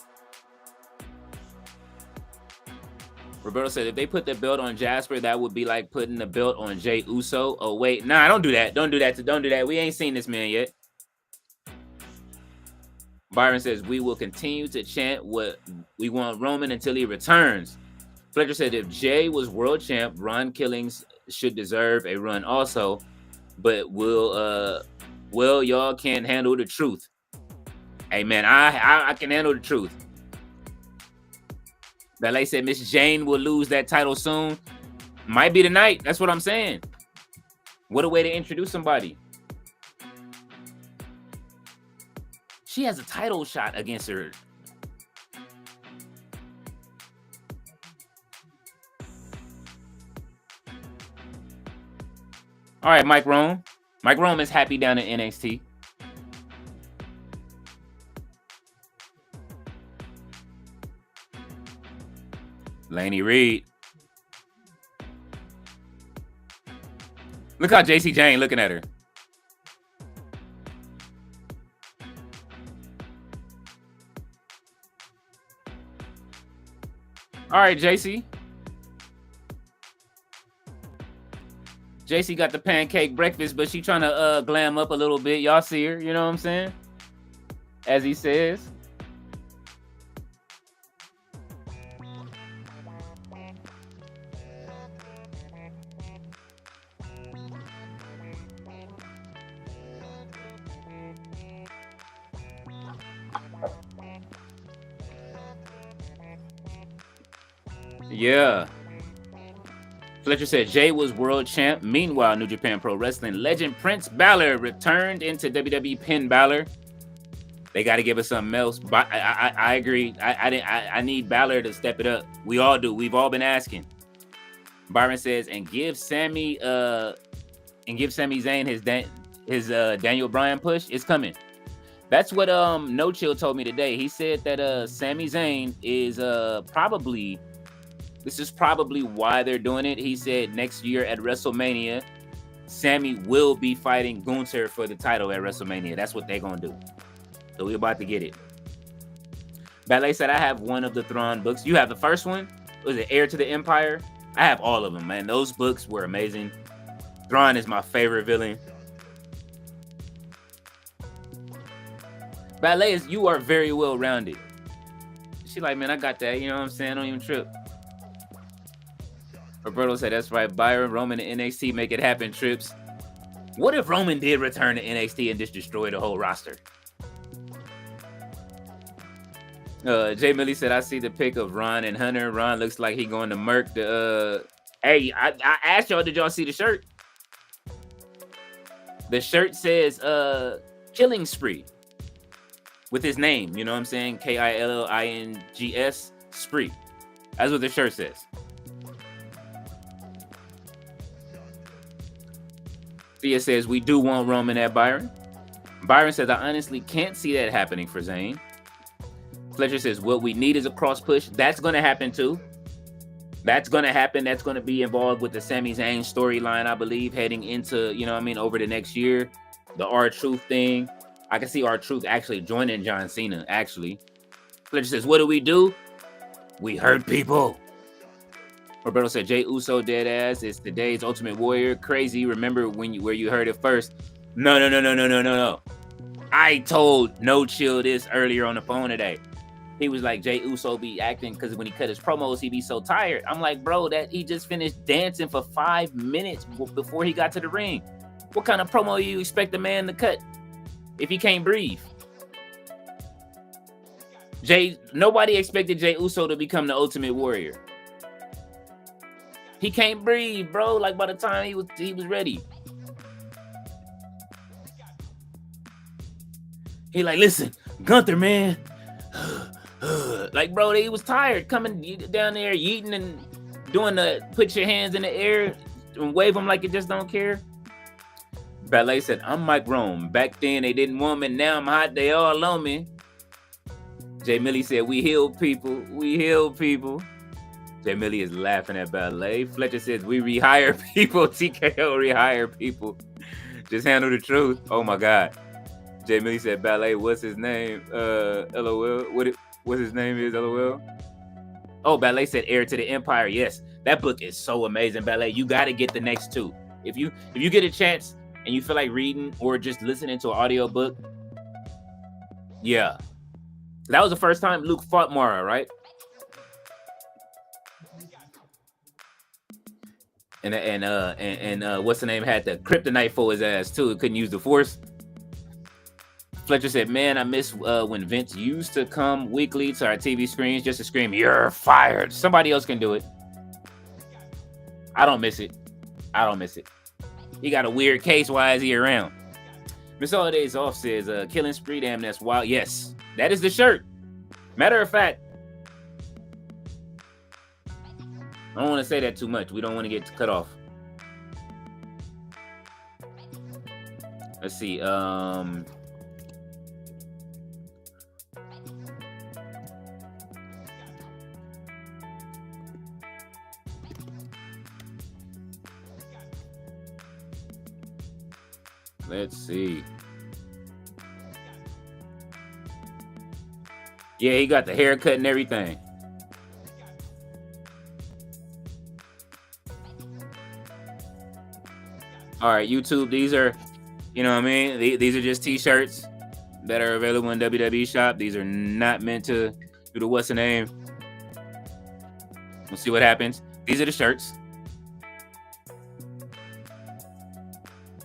Roberto said if they put the belt on Jasper, that would be like putting the belt on Jay Uso. Oh wait, nah, don't do that. Don't do that. We ain't seen this man yet. Byron says, we will continue to chant what we want Roman until he returns. Fletcher said, if Jay was world champ, Ron Killings should deserve a run also. But y'all can't handle the truth. Hey, man, I can handle the truth. Ballet said Miss Jane will lose that title soon. Might be tonight. That's what I'm saying. What a way to introduce somebody. She has a title shot against her. All right, Mike Rome. Mike Rome is happy down in NXT. Laney Reed. Look how JC Jane looking at her. All right, JC. JC got the pancake breakfast, but she trying to glam up a little bit. Y'all see her, you know what I'm saying? As he says. Yeah. Fletcher said Jay was world champ. Meanwhile, New Japan Pro Wrestling legend Prince Balor returned into WWE Pin Balor. They got to give us something else. But I agree. I need Balor to step it up. We all do. We've all been asking. Byron says, and give Sami Zayn his Daniel Bryan push. It's coming. That's what No Chill told me today. He said that Sami Zayn is probably, this is probably why they're doing it. He said next year at WrestleMania, Sami will be fighting Gunther for the title at WrestleMania. That's what they're gonna do. So we're about to get it. Ballet said, I have one of the Thrawn books. You have the first one? Was it Heir to the Empire? I have all of them, man. Those books were amazing. Thrawn is my favorite villain. Ballet is, you are very well rounded. She like, man, I got that. You know what I'm saying? I don't even trip. Roberto said, that's right. Byron, Roman, and NXT make it happen, Trips. What if Roman did return to NXT and just destroy the whole roster? Jay Millie said, I see the pic of Ron and Hunter. Ron looks like he going to murk the... Hey, I asked y'all, did y'all see the shirt? The shirt says Killing Spree with his name. You know what I'm saying? K-I-L-L-I-N-G-S Spree. That's what the shirt says. Thea says, we do want Roman at Byron. Byron says, I honestly can't see that happening for Zayn. Fletcher says, what we need is a cross push. That's going to happen too. That's going to happen. That's going to be involved with the Sami Zayn storyline, I believe, heading into, you know what I mean, over the next year. The R-Truth thing. I can see R-Truth actually joining John Cena, actually. Fletcher says, what do? We hurt people. Roberto said, Jey Uso dead ass. It's today's Ultimate Warrior. Crazy. Remember where you heard it first? No. I told No Chill this earlier on the phone today. He was like, Jey Uso be acting because when he cut his promos, he be so tired. I'm like, bro, that he just finished dancing for 5 minutes before he got to the ring. What kind of promo you expect a man to cut if he can't breathe? Nobody expected Jey Uso to become the Ultimate Warrior. He can't breathe, bro. Like by the time he was ready. He like, listen, Gunther, man. Like, bro, he was tired coming down there, yeeting and doing the put your hands in the air and wave them like you just don't care. Ballet said, I'm Mike Rome. Back then they didn't want me. Now I'm hot. They all on me. Jay Millie said, we heal people. Jay Millie is laughing at Ballet. Fletcher says, we rehire people. TKO rehire people. Just handle the truth. Oh my God. Jay Millie said, Ballet, what's his name? LOL. What his name is, LOL? Oh, Ballet said Heir to the Empire. Yes, that book is so amazing, Ballet. You got to get the next two. If you get a chance and you feel like reading or just listening to an audio book, yeah. That was the first time Luke fought Mara, right? And what's the name had the kryptonite for his ass too. Couldn't use the Force. Fletcher said, man, I miss when Vince used to come weekly to our TV screens just to scream, you're fired. Somebody else can do it. I don't miss it. He got a weird case. Why is he around? Miss Holiday's Off says, Killing Spree, damn, that's wild. Yes, that is the shirt. Matter of fact, I don't want to say that too much. We don't want to get cut off. Let's see. Let's see. Yeah, he got the haircut and everything. All right, YouTube, these are, you know what I mean? These are just t-shirts that are available in WWE shop. These are not meant to do the what's the name. We'll see what happens. These are the shirts.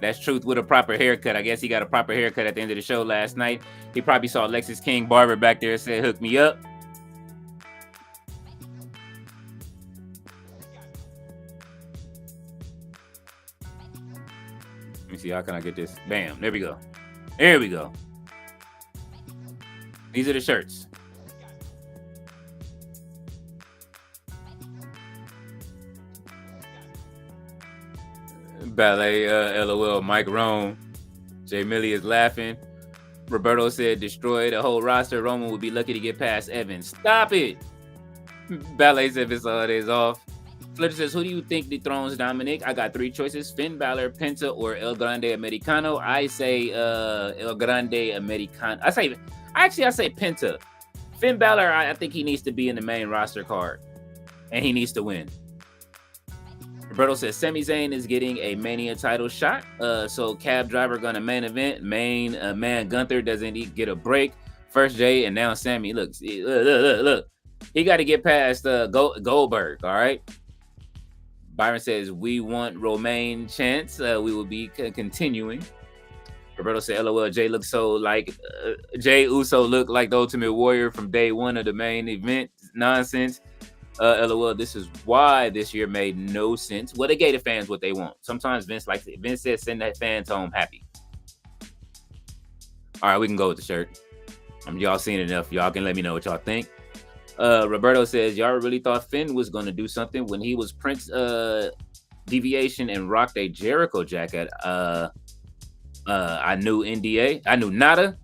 That's Truth with a proper haircut. I guess he got a proper haircut at the end of the show last night. He probably saw Lexus King Barber back there and said, hook me up. Let me see, how can I get this? Bam, there we go. There we go. These are the shirts. Ballet, LOL, Mike Rome. Jay Millie is laughing. Roberto said, destroy the whole roster. Roman would be lucky to get past Evans. Stop it. Ballet said, it's all days off. Fletcher says, who do you think dethrones Dominic? I got 3 choices: Finn Balor, Penta, or El Grande Americano. I say El Grande Americano. I say Penta. Finn Balor, I think he needs to be in the main roster card. And he needs to win. Roberto says Sami Zayn is getting a Mania title shot. So cab driver gonna main event. Man Gunther doesn't get a break. First Jay and now Sami. Look. He got to get past Goldberg. All right. Byron says we want Romaine chance. We will be continuing. Roberto said, LOL, Jay looks so like Jay Uso looked like the Ultimate Warrior from day one of the main event. Nonsense. LOL, this is why this year made no sense. Well, they gave the fans what they want. Sometimes Vince says send that fans home happy. All right, we can go with the shirt. Y'all seen it enough. Y'all can let me know what y'all think. Roberto says, y'all really thought Finn was going to do something when he was Prince Deviation and rocked a Jericho jacket. I knew NDA. I knew nada.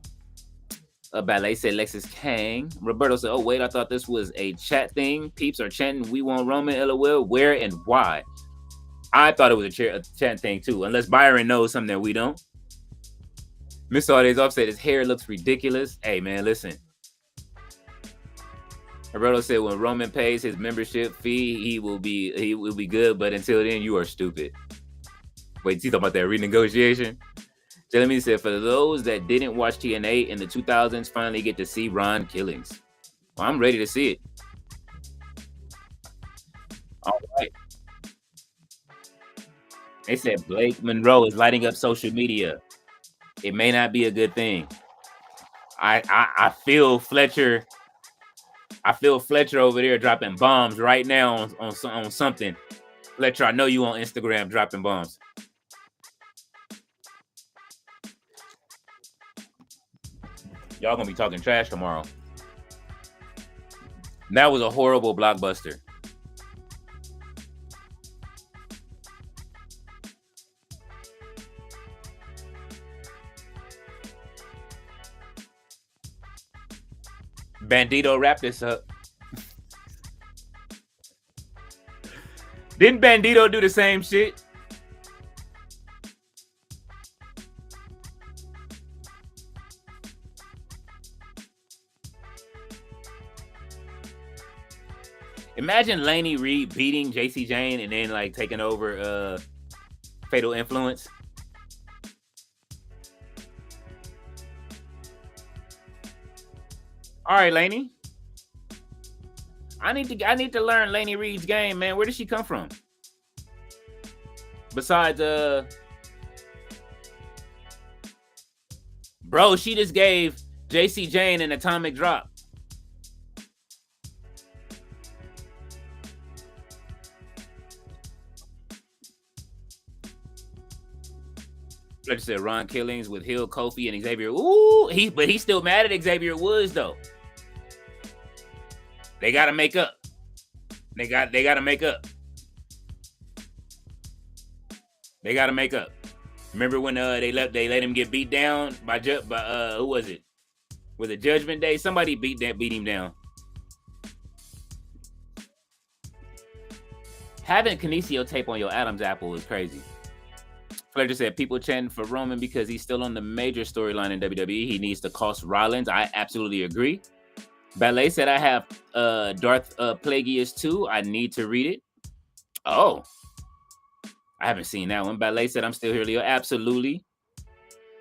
Ballet said Lexus Kang. Roberto said, oh, wait, I thought this was a chat thing. Peeps are chanting, we want Roman, LOL. Where and why? I thought it was a chat thing, too, unless Byron knows something that we don't. Mr. All Days Off said his hair looks ridiculous. Hey, man, listen. Roberto said when Roman pays his membership fee, he will be good, but until then, you are stupid. Wait, you talking about that renegotiation? Jeremy said, for those that didn't watch TNA in the 2000s, finally get to see Ron Killings. Well, I'm ready to see it. All right. They said Blake Monroe is lighting up social media. It may not be a good thing. I feel Fletcher. I feel Fletcher over there dropping bombs right now on something. Fletcher, I know you on Instagram dropping bombs. Y'all gonna be talking trash tomorrow. That was a horrible blockbuster. Bandito wrap this up. Didn't Bandito do the same shit? Imagine Laney Reed beating JC Jane and then like taking over Fatal Influence. All right, Laney. I need to learn Laney Reed's game, man. Where did she come from? Besides bro, she just gave JC Jane an atomic drop. Like I said, Ron Killings with Hill, Kofi, and Xavier. Ooh, but he's still mad at Xavier Woods though. They gotta make up. They gotta make up. They gotta make up. Remember when they let him get beat down by who was it? Was it Judgment Day? Somebody beat him down. Having Kinesio tape on your Adam's apple is crazy. Fletcher said people chanting for Roman because he's still on the major storyline in WWE. He needs to cost Rollins. I absolutely agree. Ballet said I have Darth Plagueis 2. I need to read it. Oh. I haven't seen that one. Ballet said I'm still here, Leo. Absolutely.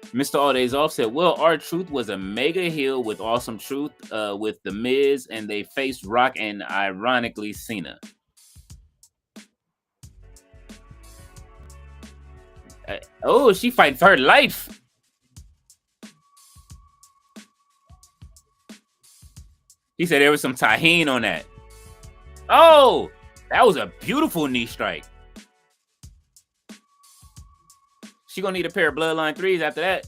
Mr. All Days Off said, well, R-Truth was a mega heel with Awesome Truth with The Miz, and they faced Rock and ironically Cena. Oh, she fighting for her life. He said there was some tahini on that. Oh, that was a beautiful knee strike. She gonna need a pair of Bloodline 3s after that.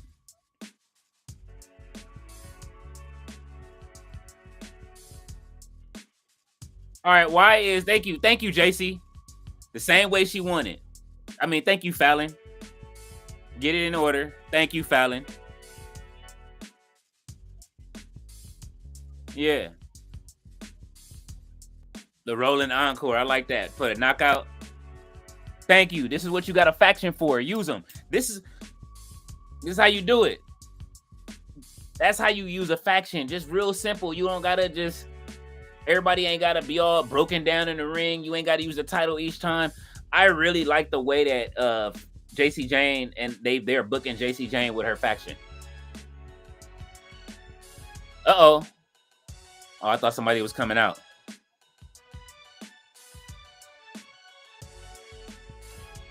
All right, thank you, JC. The same way she wanted. I mean, thank you, Fallon. Get it in order. Thank you, Fallon. Yeah. The rolling encore. I like that. Put a knockout. Thank you. This is what you got a faction for. Use them. This is how you do it. That's how you use a faction. Just real simple. You don't gotta just. Everybody ain't gotta be all broken down in the ring. You ain't gotta use the title each time. I really like the way that JC Jane and they're booking JC Jane with her faction. Oh, I thought somebody was coming out.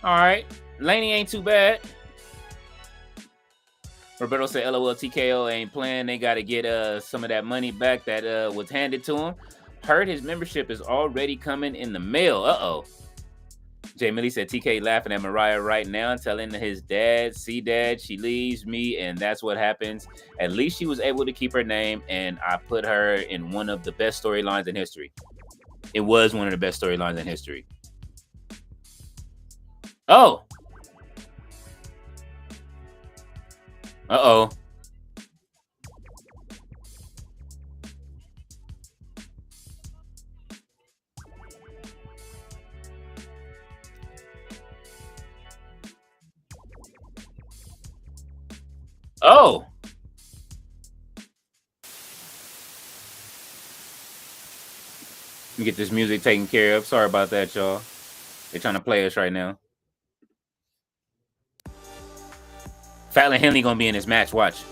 All right, Laney ain't too bad. Roberto said, "LOL, TKO ain't playing. They got to get some of that money back that was handed to him. Heard his membership is already coming in the mail. Jay Millie said, TK laughing at Mariah right now, telling his dad, see dad, she leaves me, and that's what happens. At least she was able to keep her name, and I put her in one of the best storylines in history. It was one of the best storylines in history. Oh. Uh-oh. Oh. Let me get this music taken care of. Sorry about that, y'all. They're trying to play us right now. Fallon Henley gonna be in this match. Watch.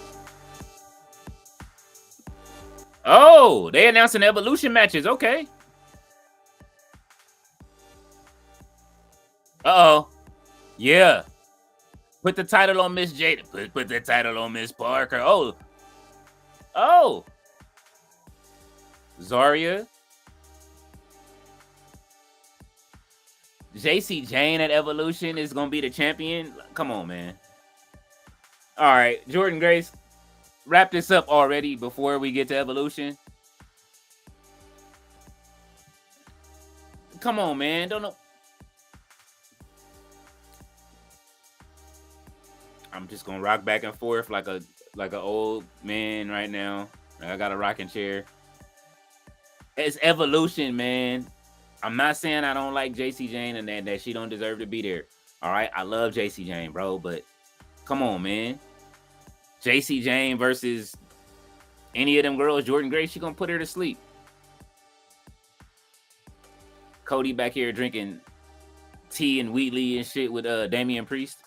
Oh, they announcing Evolution matches. Okay. Uh-oh. Yeah. Put the title on Miss Jada. Put the title on Miss Parker. Oh. Zarya. JC Jane at Evolution is gonna be the champion. Come on, man. All right, Jordan Grace, wrap this up already before we get to Evolution. Come on, man. Don't know. I'm just gonna rock back and forth like an old man right now. I got a rocking chair. It's Evolution, man. I'm not saying I don't like JC Jane and that she don't deserve to be there. All right, I love JC Jane, bro, but come on, man. JC Jane versus any of them girls, Jordan Grace, she gonna put her to sleep. Cody back here drinking tea and Wheatley and shit with Damian Priest.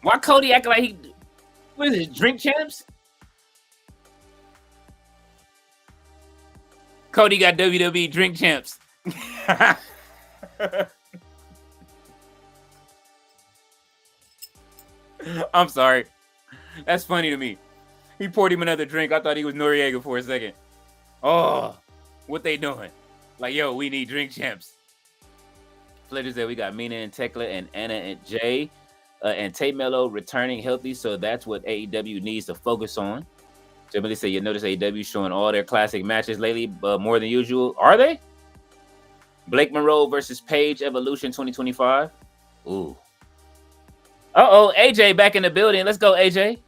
Why Cody acting like he? What is it? Drink champs? Cody got WWE drink champs. I'm sorry. That's funny to me. He poured him another drink. I thought he was Noriega for a second. Oh, what they doing? Like, yo, we need drink champs. Fletcher said we got Mina and Tekla and Anna and Jay and Tate Mello returning healthy, so that's what AEW needs to focus on. Somebody said you notice AEW showing all their classic matches lately, more than usual. Are they? Blake Monroe versus Paige Evolution 2025. Ooh. Uh-oh, AJ back in the building. Let's go, AJ.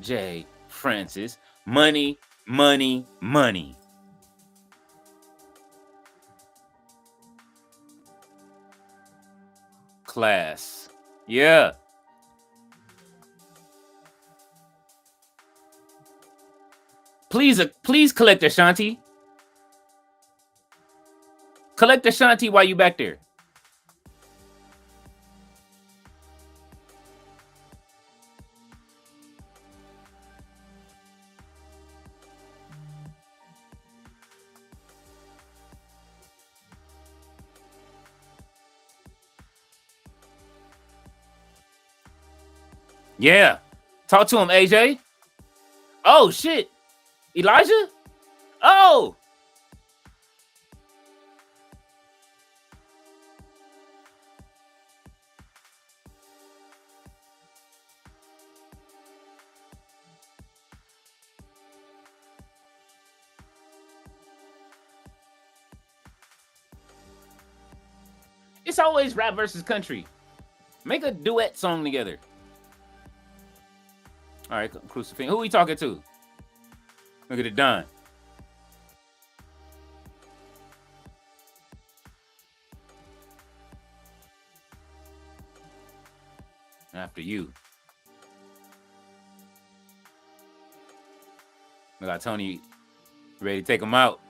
Jay Francis. Money, money, money. Class. Yeah. Please collect Ashanti. Collect Ashanti while you back there. Yeah. Talk to him, AJ. Oh, shit. Elijah? Oh. It's always rap versus country. Make a duet song together. All right, Crucifix. Who we talking to? Look at it done. After you. We got Tony ready to take him out.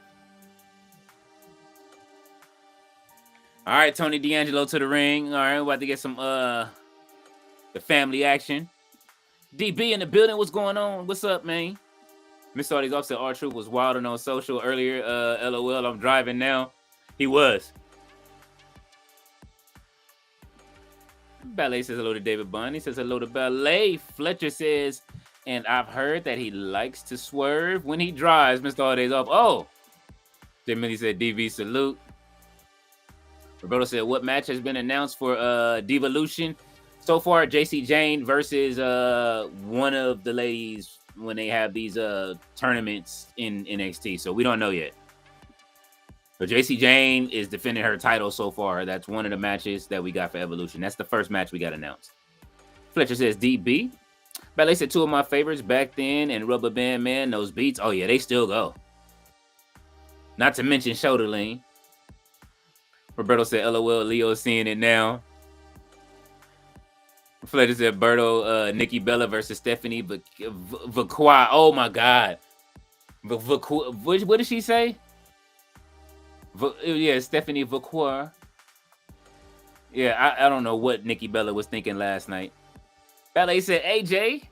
All right, Tony D'Angelo to the ring. All right, we're about to get some the family action. DB in the building. What's going on? What's up, man? Mr. Artie's offset R-Truth was wilding on social earlier. LOL, I'm driving now. He was. Ballet says hello to David Bunn. He says hello to Ballet. Fletcher says, and I've heard that he likes to swerve when he drives. Mr. Holidays off. Oh. J. Millie said DV salute. Roberto said, what match has been announced for Devolution? So far, JC Jane versus one of the ladies when they have these tournaments in NXT. So we don't know yet. But JC Jane is defending her title so far. That's one of the matches that we got for Evolution. That's the first match we got announced. Fletcher says DB. Ballet said two of my favorites back then and Rubber Band Man, those beats. Oh, yeah, they still go. Not to mention Shoulder Lean. Roberto said, LOL, Leo's seeing it now. Fletcher said, Berto, Nikki Bella versus Stephanie Vacqua. Oh, my God. What did she say? Yeah, Stephanie Vacqua. Yeah, I don't know what Nikki Bella was thinking last night. Ballet said, AJ.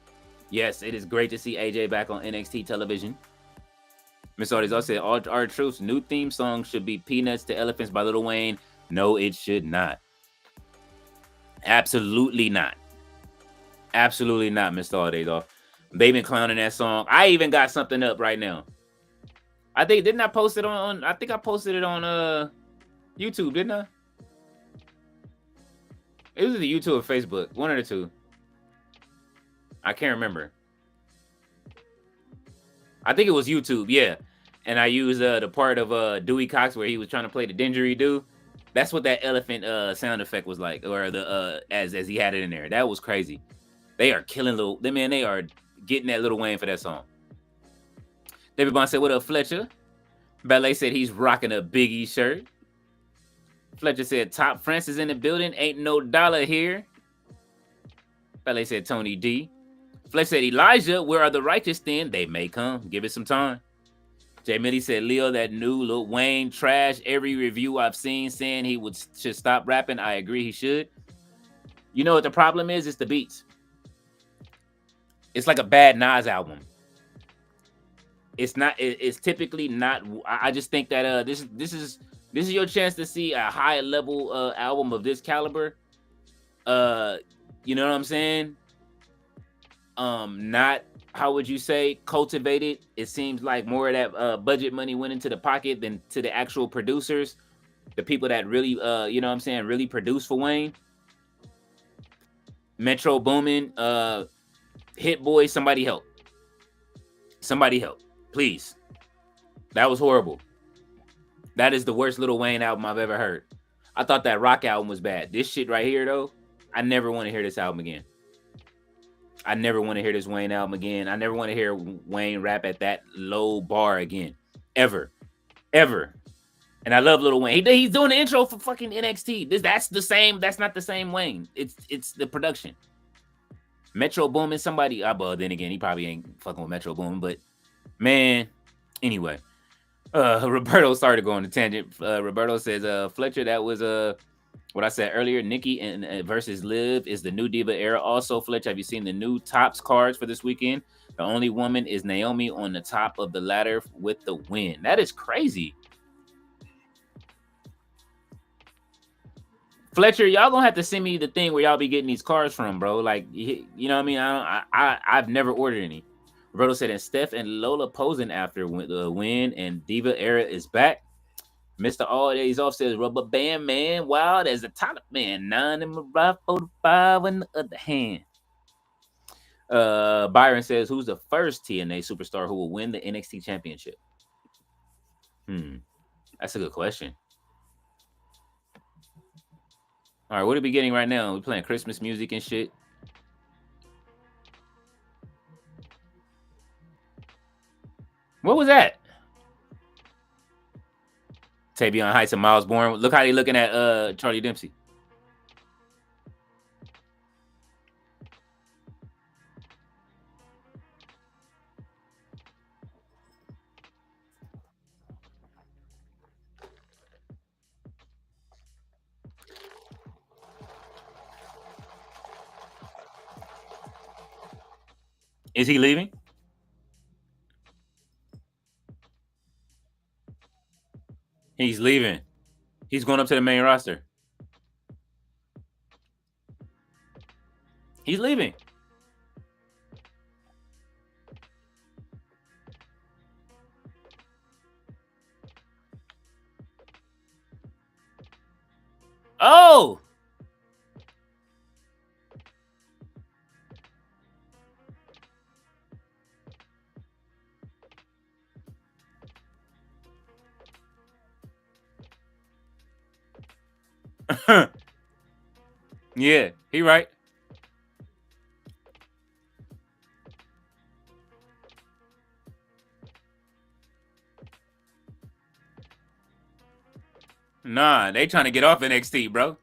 Yes, it is great to see AJ back on NXT television. Miss Artis also said, R-Truth's new theme song should be Peanuts to Elephants by Lil Wayne. No, it should not. Absolutely not. Absolutely not, Mr. Artis. They've been clowning that song. I even got something up right now. I think, didn't I post it on I think I posted it on YouTube, didn't I? It was the YouTube or Facebook, one of the two. I can't remember. I think it was YouTube, yeah. And I used the part of Dewey Cox where he was trying to play the didgeridoo. That's what that elephant sound effect was like, or the as he had it in there. That was crazy. They are killing they are getting that Lil Wayne for that song. David Bond said, what up, Fletcher? Ballet said he's rocking a Big E shirt. Fletcher said, Top Francis in the building. Ain't no dollar here. Ballet said, Tony D. Fletcher said, Elijah, where are the righteous then? They may come. Give it some time. Jay Millie said, Leo, that new Lil Wayne trash. Every review I've seen saying he should stop rapping. I agree he should. You know what the problem is? It's the beats. It's like a bad Nas album. It's not. It's typically not. I just think that this is your chance to see a high level album of this caliber. You know what I'm saying? Not, how would you say, cultivated. It seems like more of that budget money went into the pocket than to the actual producers, the people that really you know what I'm saying, really produce for Wayne. Metro Boomin, Hit Boy, somebody help. Somebody help. Please. That was horrible. That is the worst Lil Wayne album I've ever heard. I thought that Rock album was bad. This shit right here, though, I never want to hear this album again. I never want to hear this Wayne album again. I never want to hear Wayne rap at that low bar again. Ever. Ever. And I love Lil Wayne. He's doing the intro for fucking NXT. That's not the same Wayne. It's the production. Metro Boomin, somebody, well, then again, he probably ain't fucking with Metro Boomin, but man, anyway. Roberto started going to tangent. Roberto says, Fletcher, that was what I said earlier. Nikki and versus Liv is the new Diva era. Also, Fletcher, have you seen the new tops cards for this weekend? The only woman is Naomi on the top of the ladder with the win. That is crazy. Fletcher, y'all gonna have to send me the thing where y'all be getting these cars from, bro. Like, you know what I mean? I've never ordered any. Roberto said, and Steph and Lola posing after the win, and Diva era is back. Mr. All Days Off says, Rubber Band Man, wild as a top man. 9 in my right, 45 in the other hand. Byron says, who's the first TNA superstar who will win the NXT championship? That's a good question. All right, what are we getting right now? We're playing Christmas music and shit. What was that? Tavion Heights and Miles Bourne. Look how they looking at Charlie Dempsey. Is he leaving? He's leaving. He's going up to the main roster. He's leaving. Oh! Yeah, he right. Nah, they trying to get off NXT, bro.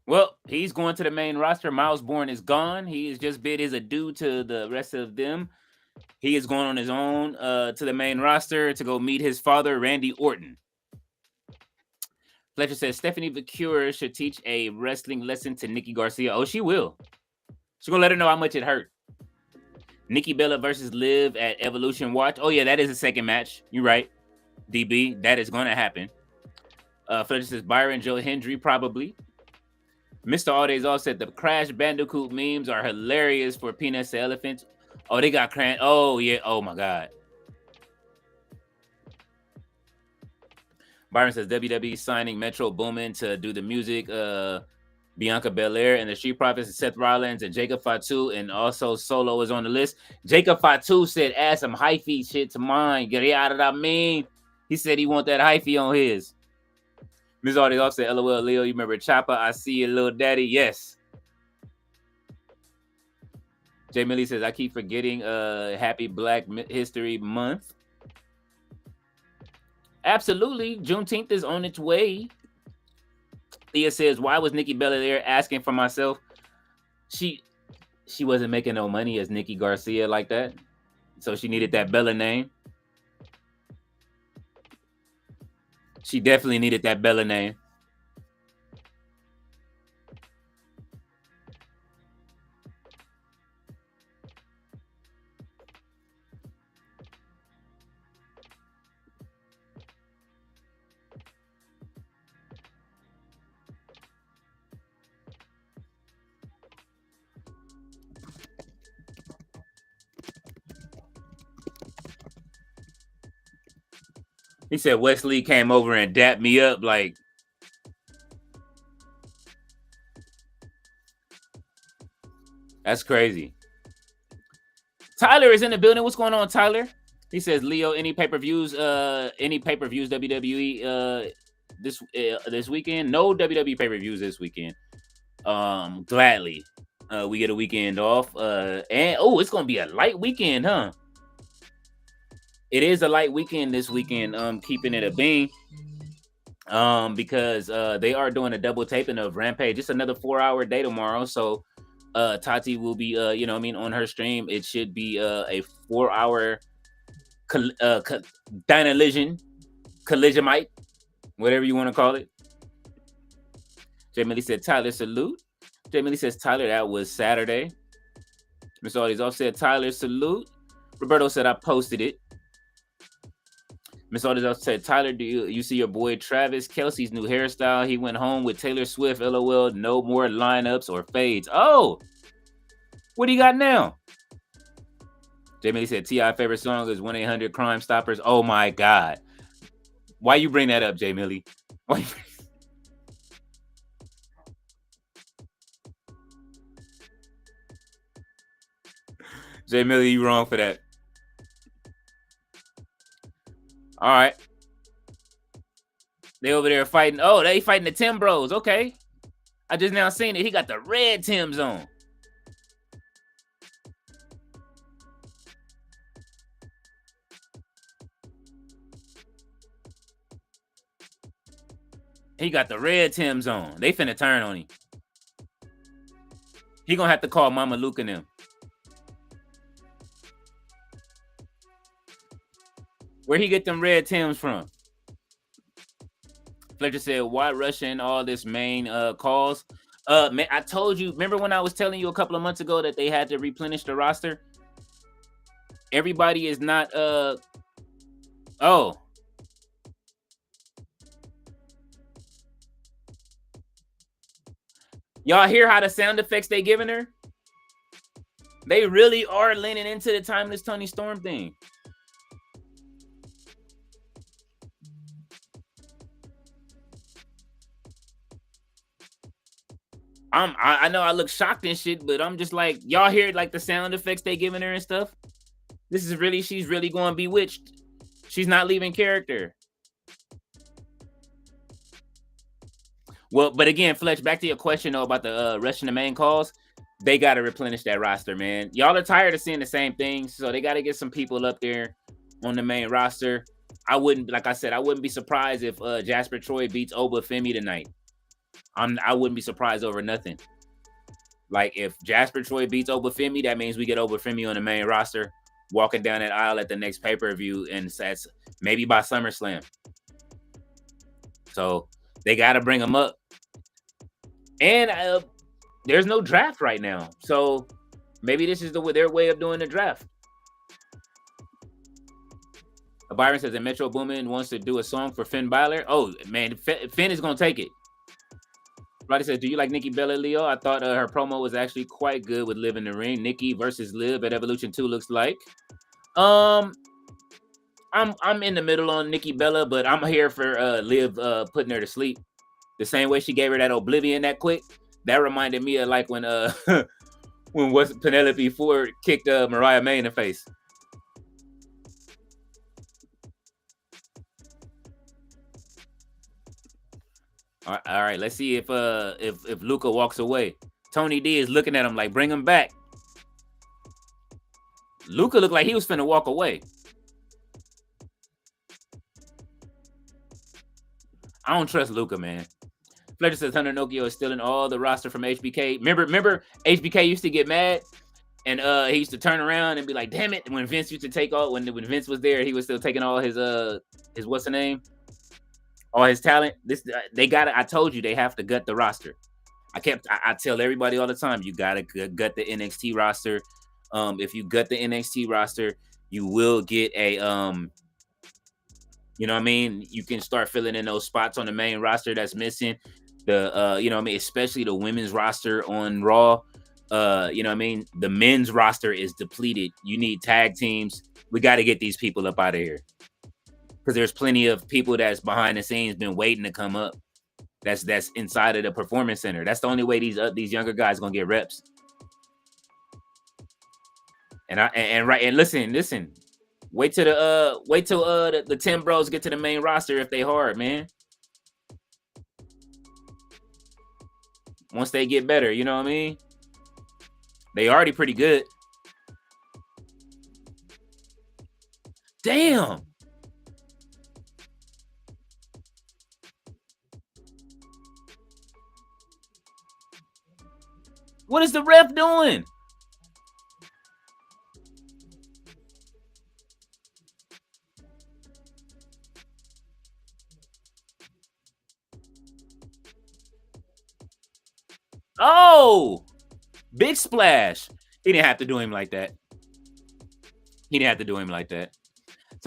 Well, he's going to the main roster. Miles Bourne is gone. He has just bid his adieu to the rest of them. He is going on his own to the main roster to go meet his father, Randy Orton. Fletcher says Stephanie Vicure should teach a wrestling lesson to Nikki Garcia. Oh, she will. She's going to let her know how much it hurt. Nikki Bella versus Liv at Evolution Watch. Oh, yeah, that is a second match. You're right, DB. That is going to happen. Fletcher says Byron Joe Hendry, probably. Mr. All Days Off said the Crash Bandicoot memes are hilarious for Peanuts to Elephants. Oh, they got Cran. Oh, yeah. Oh, my God. Byron says WWE signing Metro Boomin to do the music. Bianca Belair and the Street Profits and Seth Rollins and Jacob Fatu, and also Solo is on the list. Jacob Fatu said, add some hyphy shit to mine. Get out of that mean. He said he want that hyphy on his. Ms. Audie Off said, LOL, Leo, you remember Chopper? I see you, little daddy. Yes. Jay Millie says, I keep forgetting Happy Black History Month. Absolutely. Juneteenth is on its way. Thea says, why was Nikki Bella there asking for myself? She wasn't making no money as Nikki Garcia like that. So she needed that Bella name. She definitely needed that Bella name. He said Wesley came over and dapped me up like. That's crazy. Tyler is in the building. What's going on, Tyler? He says, Leo, any pay-per-views WWE this weekend? No WWE pay-per-views this weekend. Gladly. We get a weekend off. And it's gonna be a light weekend, huh? It is a light weekend this weekend. Keeping it a bean. Because they are doing a double taping of Rampage. Just another 4-hour day tomorrow. So Tati will be on her stream. It should be a 4-hour collisionmite, whatever you want to call it. Jay Millie said, Tyler, salute. Jay Millie says, Tyler, that was Saturday. Miss Audie's Off said, Tyler, salute. Roberto said, I posted it. Miss Otis said, Tyler, do you see your boy Travis Kelsey's new hairstyle? He went home with Taylor Swift. LOL. No more lineups or fades. Oh, what do you got now? J Millie said, T.I. favorite song is 1-800 Crime Stoppers. Oh my God. Why you bring that up, J Millie? Why? J Millie, you wrong for that. All right. They over there fighting. Oh, they fighting the Tim Bros. Okay. I just now seen it. He got the red Timbs on. He got the red Timbs on. They finna turn on him. He gonna have to call Mama Luke and them. Where he get them red Timbs from? Fletcher said, why rushing all this main calls? Man, I told you, remember when I was telling you a couple of months ago that they had to replenish the roster? Everybody is not oh. Y'all hear how the sound effects they giving her? They really are leaning into the Timeless Tony Storm thing. I know I look shocked and shit, but I'm just like, y'all hear like the sound effects they giving her and stuff? This is really, she's really going bewitched. She's not leaving character. Well, but again, Fletch, back to your question though about the rushing the main calls. They got to replenish that roster, man. Y'all are tired of seeing the same things, so they got to get some people up there on the main roster. I wouldn't, like I said, I wouldn't be surprised if Jasper Troy beats Oba Femi tonight. I wouldn't be surprised over nothing. Like if Jasper Troy beats Oba Femi, that means we get Oba Femi on the main roster, walking down that aisle at the next pay-per-view, and that's maybe by SummerSlam. So they got to bring him up. And there's no draft right now, so maybe this is their way of doing the draft. Byron says that Metro Boomin wants to do a song for Finn Balor. Oh man, Finn is gonna take it. Roddy says, do you like Nikki Bella, Leo? I thought her promo was actually quite good with Liv in the ring. Nikki versus Liv at Evolution 2 looks like. I'm in the middle on Nikki Bella, but I'm here for Liv putting her to sleep. The same way she gave her that Oblivion that quick. That reminded me of like when when Penelope Ford kicked Mariah May in the face. All right, let's see if Luca walks away. Tony D is looking at him like, bring him back. Luca looked like he was finna walk away. I don't trust Luca, man. Fletcher says Hunter Nokia is still in all the roster from HBK. Remember HBK used to get mad and he used to turn around and be like, damn it. When Vince used to take all, when Vince was there, he was still taking all his what's the name? All his talent. They got it. I told you they have to gut the roster. I tell everybody all the time, you gotta gut the NXT roster. If you gut the NXT roster, you will get a you know what I mean? You can start filling in those spots on the main roster that's missing. The you know what I mean, especially the women's roster on Raw. You know what I mean? The men's roster is depleted. You need tag teams. We got to get these people up out of here. Because there's plenty of people that's behind the scenes been waiting to come up. That's inside of the performance center. That's the only way these younger guys gonna get reps. And listen. Wait till the 10 bros get to the main roster if they hard, man. Once they get better, you know what I mean? They already pretty good. Damn. What is the ref doing? Oh, big splash. He didn't have to do him like that.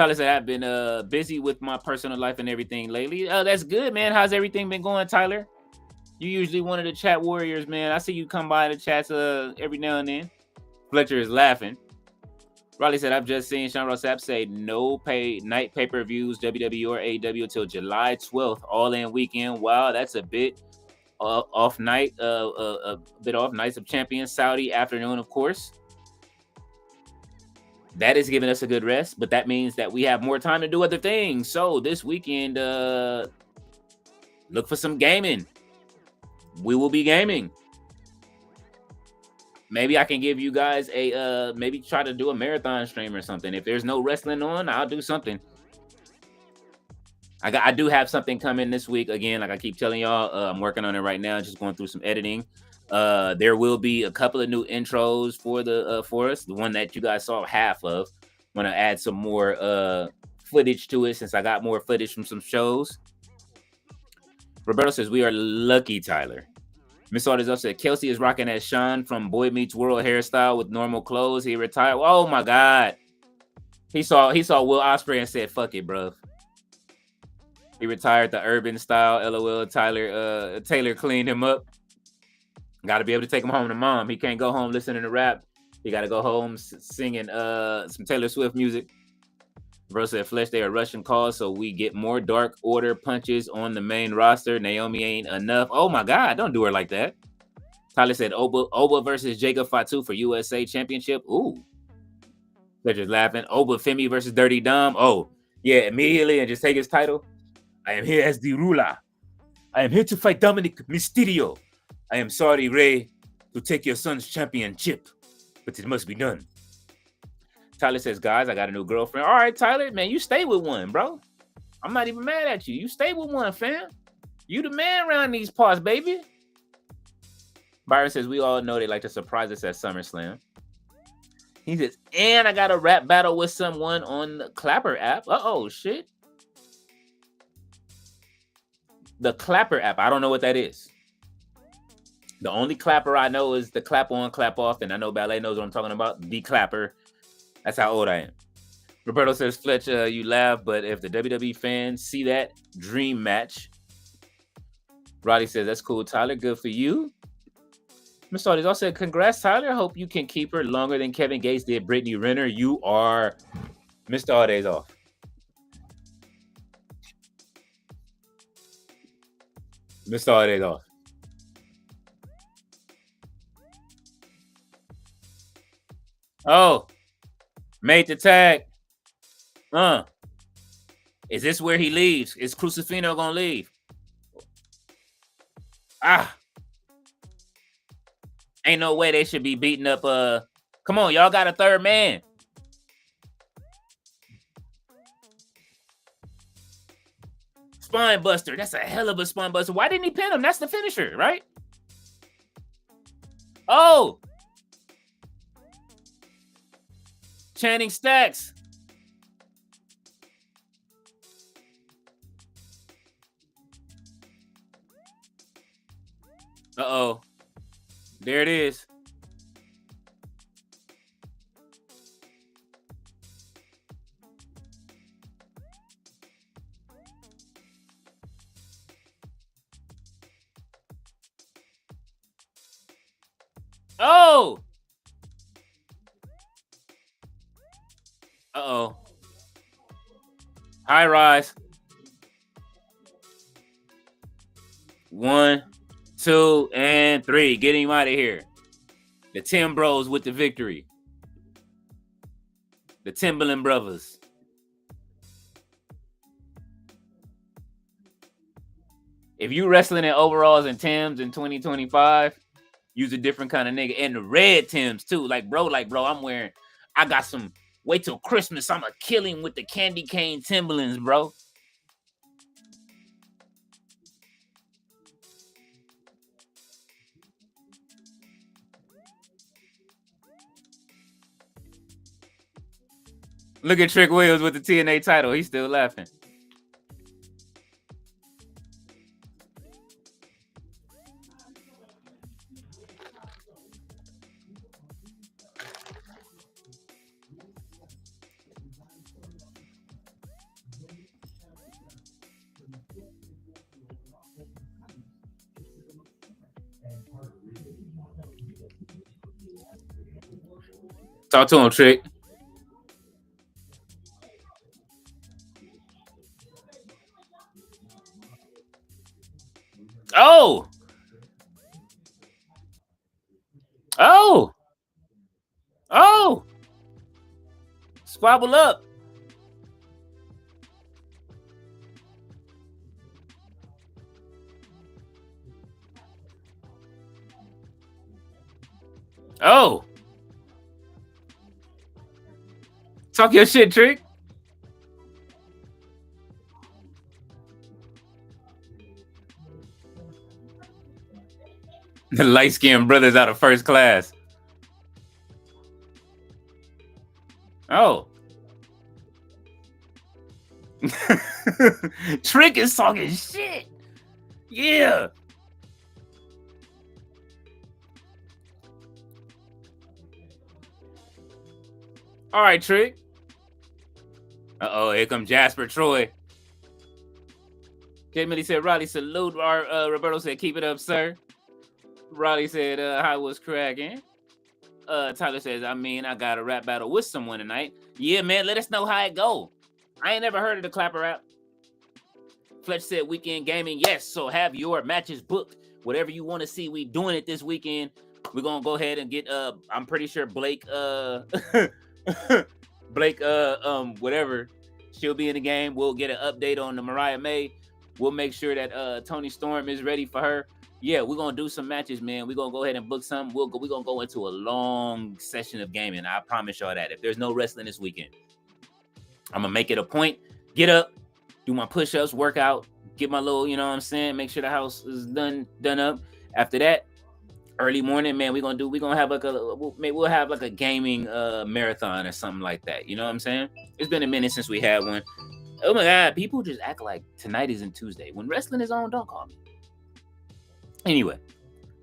Tyler said, I've been busy with my personal life and everything lately. Oh, that's good, man. How's everything been going, Tyler? You usually one of the chat warriors, man. I see you come by the chats every now and then. Fletcher is laughing. Riley said, I've just seen Sean Ross Sapp say no night pay-per-views, WWE or AEW until July 12th, all-in weekend. Wow, that's a bit off night, a bit off. Nights of Champions, Saudi afternoon, of course. That is giving us a good rest, but that means that we have more time to do other things. So this weekend, look for some gaming. We will be gaming. Maybe I can give you guys a maybe try to do a marathon stream or something. If there's no wrestling on, I'll do something. I do have something coming this week. Again, like I keep telling y'all, I'm working on it right now, just going through some editing. There will be a couple of new intros for the for us. The one that you guys saw half of. I'm gonna add some more footage to it since I got more footage from some shows. Roberto says we are lucky, Tyler. Miss Artizo said Kelsey is rocking that Sean from Boy Meets World hairstyle with normal clothes. He retired. Oh my God. He saw Will Ospreay and said, fuck it, bro. He retired the urban style. LOL. Taylor cleaned him up. Got to be able to take him home to mom. He can't go home listening to rap. He got to go home singing some Taylor Swift music. Bro said, Flesh, they are Russian calls, so we get more Dark Order punches on the main roster. Naomi ain't enough. Oh, my God. Don't do her like that. Tyler said, Oba versus Jacob Fatu for USA Championship. Ooh. Fletcher's laughing. Oba Femi versus Dirty Dom. Oh, yeah, immediately and just take his title. I am here as the ruler. I am here to fight Dominic Mysterio. I am sorry, Ray, to take your son's championship, but it must be done. Tyler says, guys, I got a new girlfriend. All right, Tyler, man, you stay with one, bro. I'm not even mad at you. You stay with one, fam. You the man around these parts, baby. Byron says, we all know they like to surprise us at SummerSlam. He says, and I got a rap battle with someone on the Clapper app. Uh-oh, shit. The Clapper app. I don't know what that is. The only Clapper I know is the clap on, clap off, and I know Ballet knows what I'm talking about. The Clapper. That's how old I am. Roberto says, Fletch, you laugh, but if the WWE fans see that dream match. Roddy says, that's cool, Tyler. Good for you. Mr. Artis also said, congrats, Tyler. Hope you can keep her longer than Kevin Gates did Brittany Renner. You are Mr. Artis off. Mr. Artis off. Oh. Made the tag. Is this where he leaves? Is Crucifino gonna leave? Ain't no way they should be beating up. Come on, y'all got a third man. Spine buster. That's a hell of a spine buster. Why didn't he pin him? That's the finisher, right? Oh. Channing Stacks. Uh-oh. There it is. Oh. Uh-oh. High rise. 1, 2, and 3. Get him out of here. The Tim Bros with the victory. The Timberland Brothers. If you wrestling in overalls and Tims in 2025, use a different kind of nigga. And the red Tims too. Like bro, I got some, wait till Christmas, I'm a killing with the candy cane Timberlands, bro. Look at Trick Williams with the TNA title. He's still laughing. Talk to him, Trick. Oh, oh, oh. Squabble up. Oh, talk your shit, Trick. The light skinned brothers out of first class. Oh. Trick is talking shit. Yeah. All right, Trick. Uh-oh, here comes Jasper Troy. J. Millie said, Riley, salute. Roberto said, keep it up, sir. Riley said, how was cracking? Tyler says, I mean, I got a rap battle with someone tonight. Yeah, man, let us know how it go. I ain't never heard of the clapper rap. Fletch said, weekend gaming. Yes, so have your matches booked. Whatever you want to see, we doing it this weekend. We're gonna go ahead and get I'm pretty sure Blake Blake whatever, she'll be in the game. We'll get an update on the Mariah May. We'll make sure that Tony Storm is ready for her. Yeah, we're gonna do some matches, man. We're gonna go ahead and book some. We're gonna go into a long session of gaming. I promise y'all that. If there's no wrestling this weekend, I'm gonna make it a point. Get up, do my push-ups, work out, get my little, you know what I'm saying, make sure the house is done up. After that, early morning, man, we're gonna have like we'll have like a gaming marathon or something like that. You know what I'm saying? It's been a minute since we had one. Oh my god, people just act like tonight isn't Tuesday. When wrestling is on, don't call me. Anyway,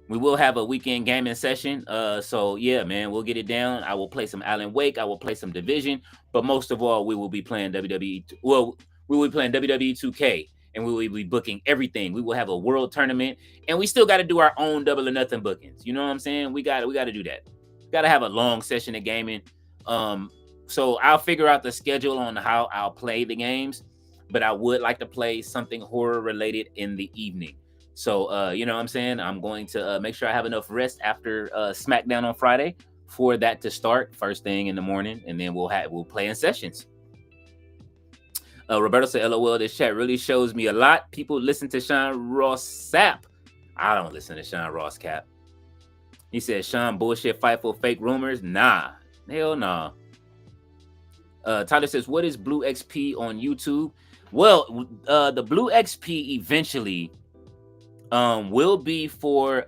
we will have a weekend gaming session. So yeah, man, we'll get it down. I will play some Alan Wake. I will play some Division, but most of all, we will be playing WWE. Well, we will be playing WWE 2K, and we will be booking everything. We will have a world tournament, and we still got to do our own Double or Nothing bookings. You know what I'm saying? We got to do that. Got to have a long session of gaming. So I'll figure out the schedule on how I'll play the games, but I would like to play something horror related in the evening. So, you know what I'm saying? I'm going to make sure I have enough rest after SmackDown on Friday for that to start first thing in the morning, and then we'll play in sessions. Roberto said, LOL, this chat really shows me a lot. People listen to Sean Ross Sap. I don't listen to Sean Ross Cap. He said, Sean bullshit, fightful, fake rumors. Nah. Hell nah. Tyler says, what is Blue XP on YouTube? Well, the Blue XP eventually will be for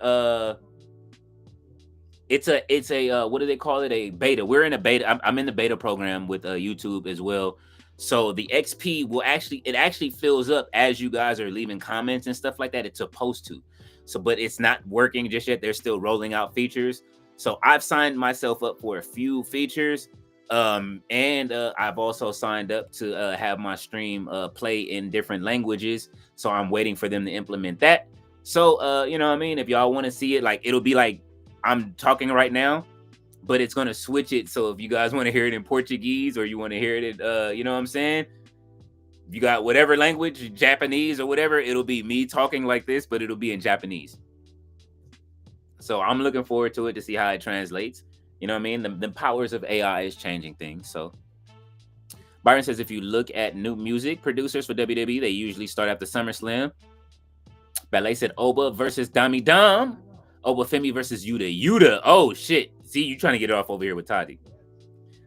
it's a what do they call it, a beta. We're in a beta. I'm in the beta program with YouTube as well. So the XP will actually fills up as you guys are leaving comments and stuff like that. It's supposed to. So but it's not working just yet. They're still rolling out features. So I've signed myself up for a few features. And I've also signed up to have my stream play in different languages. So I'm waiting for them to implement that. So, you know what I mean? If y'all want to see it, like, it'll be like I'm talking right now, but it's going to switch it. So if you guys want to hear it in Portuguese or you want to hear it in, you know what I'm saying? You got whatever language, Japanese or whatever, it'll be me talking like this, but it'll be in Japanese. So I'm looking forward to it to see how it translates. You know what I mean? The powers of AI is changing things. So Byron says, if you look at new music producers for WWE, they usually start after SummerSlam. Ballet said Oba versus Dami Dom. Oba Femi versus Yuta. Oh, shit. See, you trying to get it off over here with Toddy.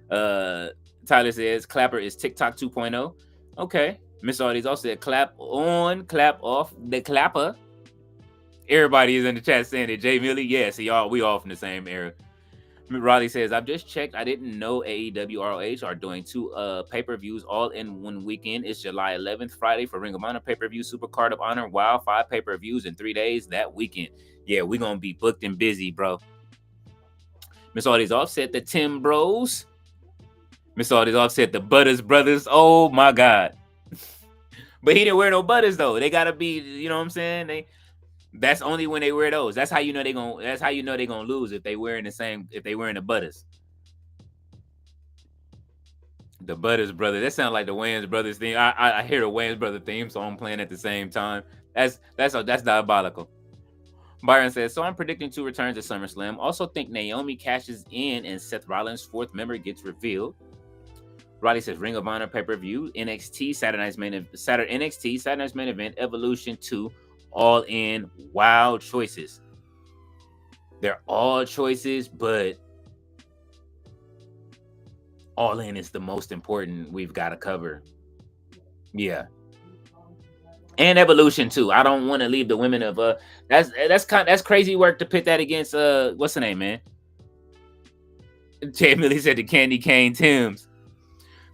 Tyler says Clapper is TikTok 2.0. Okay. Miss Audie's also said clap on, clap off, the clapper. Everybody is in the chat saying it. Jay Millie, yeah, see, we all from the same era. Raleigh says, I've just checked. I didn't know AEW ROH are doing 2 pay-per-views all in one weekend. It's July 11th, Friday for Ring of Honor pay-per-view, Super Card of Honor. Wow, 5 pay-per-views in 3 days that weekend. Yeah, we're going to be booked and busy, bro. Miss Audie's offset the Tim Bros. Miss Audie's offset the Butters Brothers. Oh, my God. But he didn't wear no butters, though. They got to be, you know what I'm saying? That's only when they wear those. That's how you know they're gonna lose if they wearing the butters. The Butters Brothers. That sounds like the Wayans Brothers theme. I hear the Wayans Brothers theme song playing at the same time. That's diabolical. Byron says, so I'm predicting 2 returns at SummerSlam. Also think Naomi cashes in and Seth Rollins' 4th member gets revealed. Roddy says Ring of Honor pay-per-view, NXT Saturday night's main event, Evolution 2, All In, wild choices. They're all choices, but All In is the most important we've got to cover. Yeah. And Evolution too. I don't want to leave the women of that's crazy work to pit that against what's the name, man? Jay Millie said the Candy Cane Tims.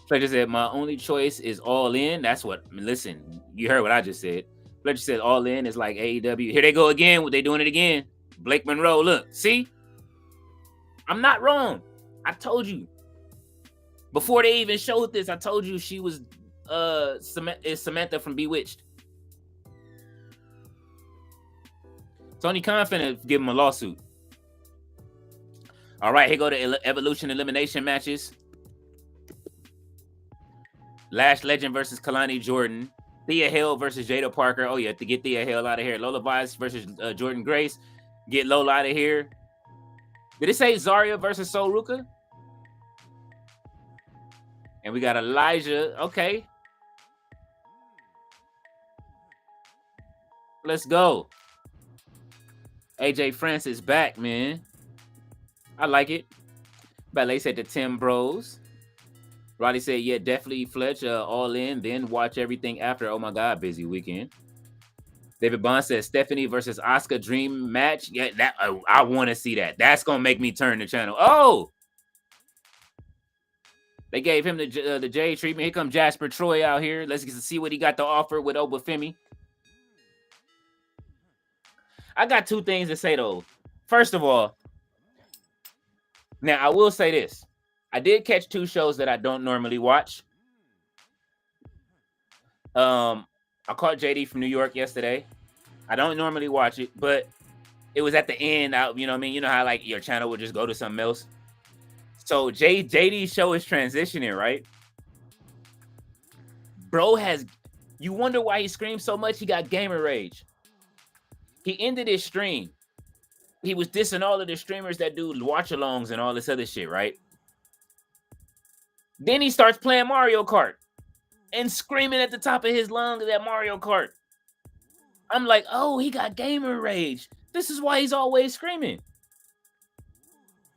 Fletcher said my only choice is All In. That's what. Listen, you heard what I just said. Fletcher said All In is like AEW. Here they go again. They doing it again. Blake Monroe. Look, see, I'm not wrong. I told you before they even showed this. I told you she was Samantha from Bewitched. Tony Khan finna give him a lawsuit. All right, here go the Evolution elimination matches. Lash Legend versus Kalani Jordan. Thea Hale versus Jada Parker. Oh, yeah, to get Thea Hale out of here. Lola Vice versus Jordan Grace. Get Lola out of here. Did it say Zarya versus Sol Ruka? And we got Elijah. Okay. Let's go. AJ Francis back, man. I like it. Ballet said the Tim Bros. Roddy said, yeah, definitely Fletch, All In, then watch everything after. Oh my God, busy weekend. David Bond says Stephanie versus Asuka dream match. Yeah, that I want to see that. That's gonna make me turn the channel. Oh, they gave him the J treatment. Here comes Jasper Troy out here. Let's get to see what he got to offer with Oba Femi. I got 2 things to say though. First of all, now I will say this. I did catch 2 shows that I don't normally watch. I caught JD from New York yesterday. I don't normally watch it, but it was at the end. You know what I mean? You know how like your channel would just go to something else. So JD's show is transitioning, right? Bro you wonder why he screams so much? He got gamer rage. He ended his stream. He was dissing all of the streamers that do watch-alongs and all this other shit, right? Then he starts playing Mario Kart and screaming at the top of his lungs at Mario Kart. I'm like, oh, he got gamer rage. This is why he's always screaming.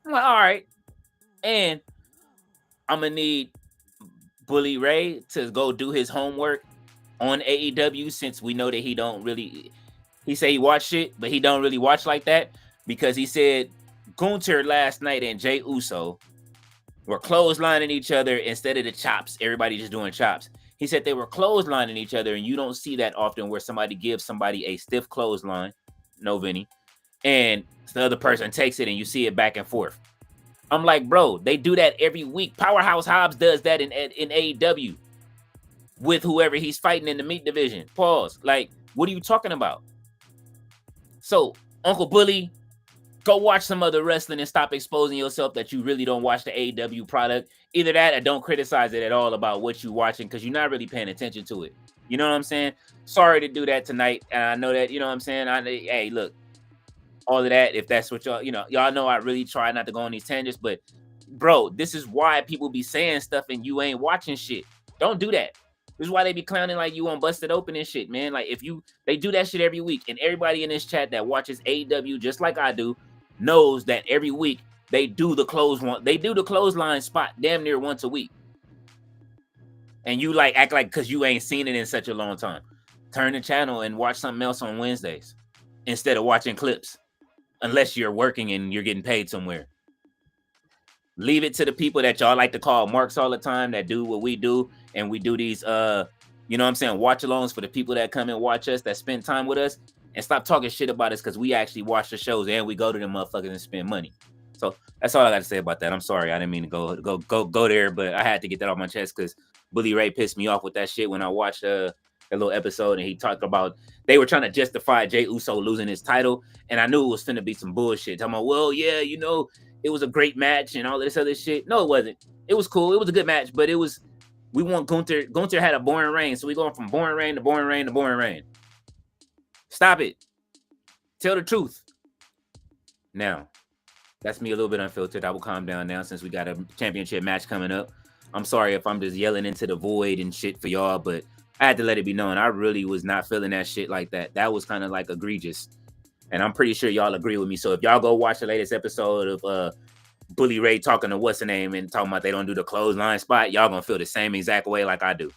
I'm like, all right. And I'm going to need Bully Ray to go do his homework on AEW since we know that he don't really... He say he watched it, but he don't really watch like that because he said Gunther last night and Jey Uso were clotheslining each other instead of the chops. Everybody just doing chops. He said they were clotheslining each other, and you don't see that often where somebody gives somebody a stiff clothesline, no Vinny, and the other person takes it and you see it back and forth. I'm like, bro, they do that every week. Powerhouse Hobbs does that in AEW with whoever he's fighting in the meat division. Pause. Like, what are you talking about? So, Uncle Bully, go watch some other wrestling and stop exposing yourself that you really don't watch the AEW product. Either that or don't criticize it at all about what you're watching because you're not really paying attention to it. You know what I'm saying? Sorry to do that tonight. And I know that, you know what I'm saying? Hey, look, all of that, if that's what y'all know I really try not to go on these tangents, but bro, this is why people be saying stuff and you ain't watching shit. Don't do that. This is why they be clowning like you on Busted Open and shit, man. Like they do that shit every week, and everybody in this chat that watches AEW just like I do knows that every week they do the clothesline spot damn near once a week. And you like act like because you ain't seen it in such a long time. Turn the channel and watch something else on Wednesdays instead of watching clips. Unless you're working and you're getting paid somewhere. Leave it to the people that y'all like to call marks all the time that do what we do. And we do these, you know what I'm saying, watch-alongs for the people that come and watch us, that spend time with us. And stop talking shit about us because we actually watch the shows and we go to them motherfuckers and spend money. So that's all I got to say about that. I'm sorry. I didn't mean to go there, but I had to get that off my chest because Bully Ray pissed me off with that shit when I watched a little episode and he talked about they were trying to justify Jey Uso losing his title. And I knew it was finna be some bullshit. Talking about, well, yeah, you know, it was a great match and all this other shit. No, it wasn't. It was cool. It was a good match, but we want Gunther. Gunther had a boring reign, so we going from boring reign to boring reign to boring reign. Stop it. Tell the truth. Now, that's me a little bit unfiltered. I will calm down now since we got a championship match coming up. I'm sorry if I'm just yelling into the void and shit for y'all, but I had to let it be known. I really was not feeling that shit like that. That was kind of like egregious. And I'm pretty sure y'all agree with me. So if y'all go watch the latest episode of Bully Ray talking to what's her name and talking about they don't do the clothesline spot, y'all gonna feel the same exact way like I do.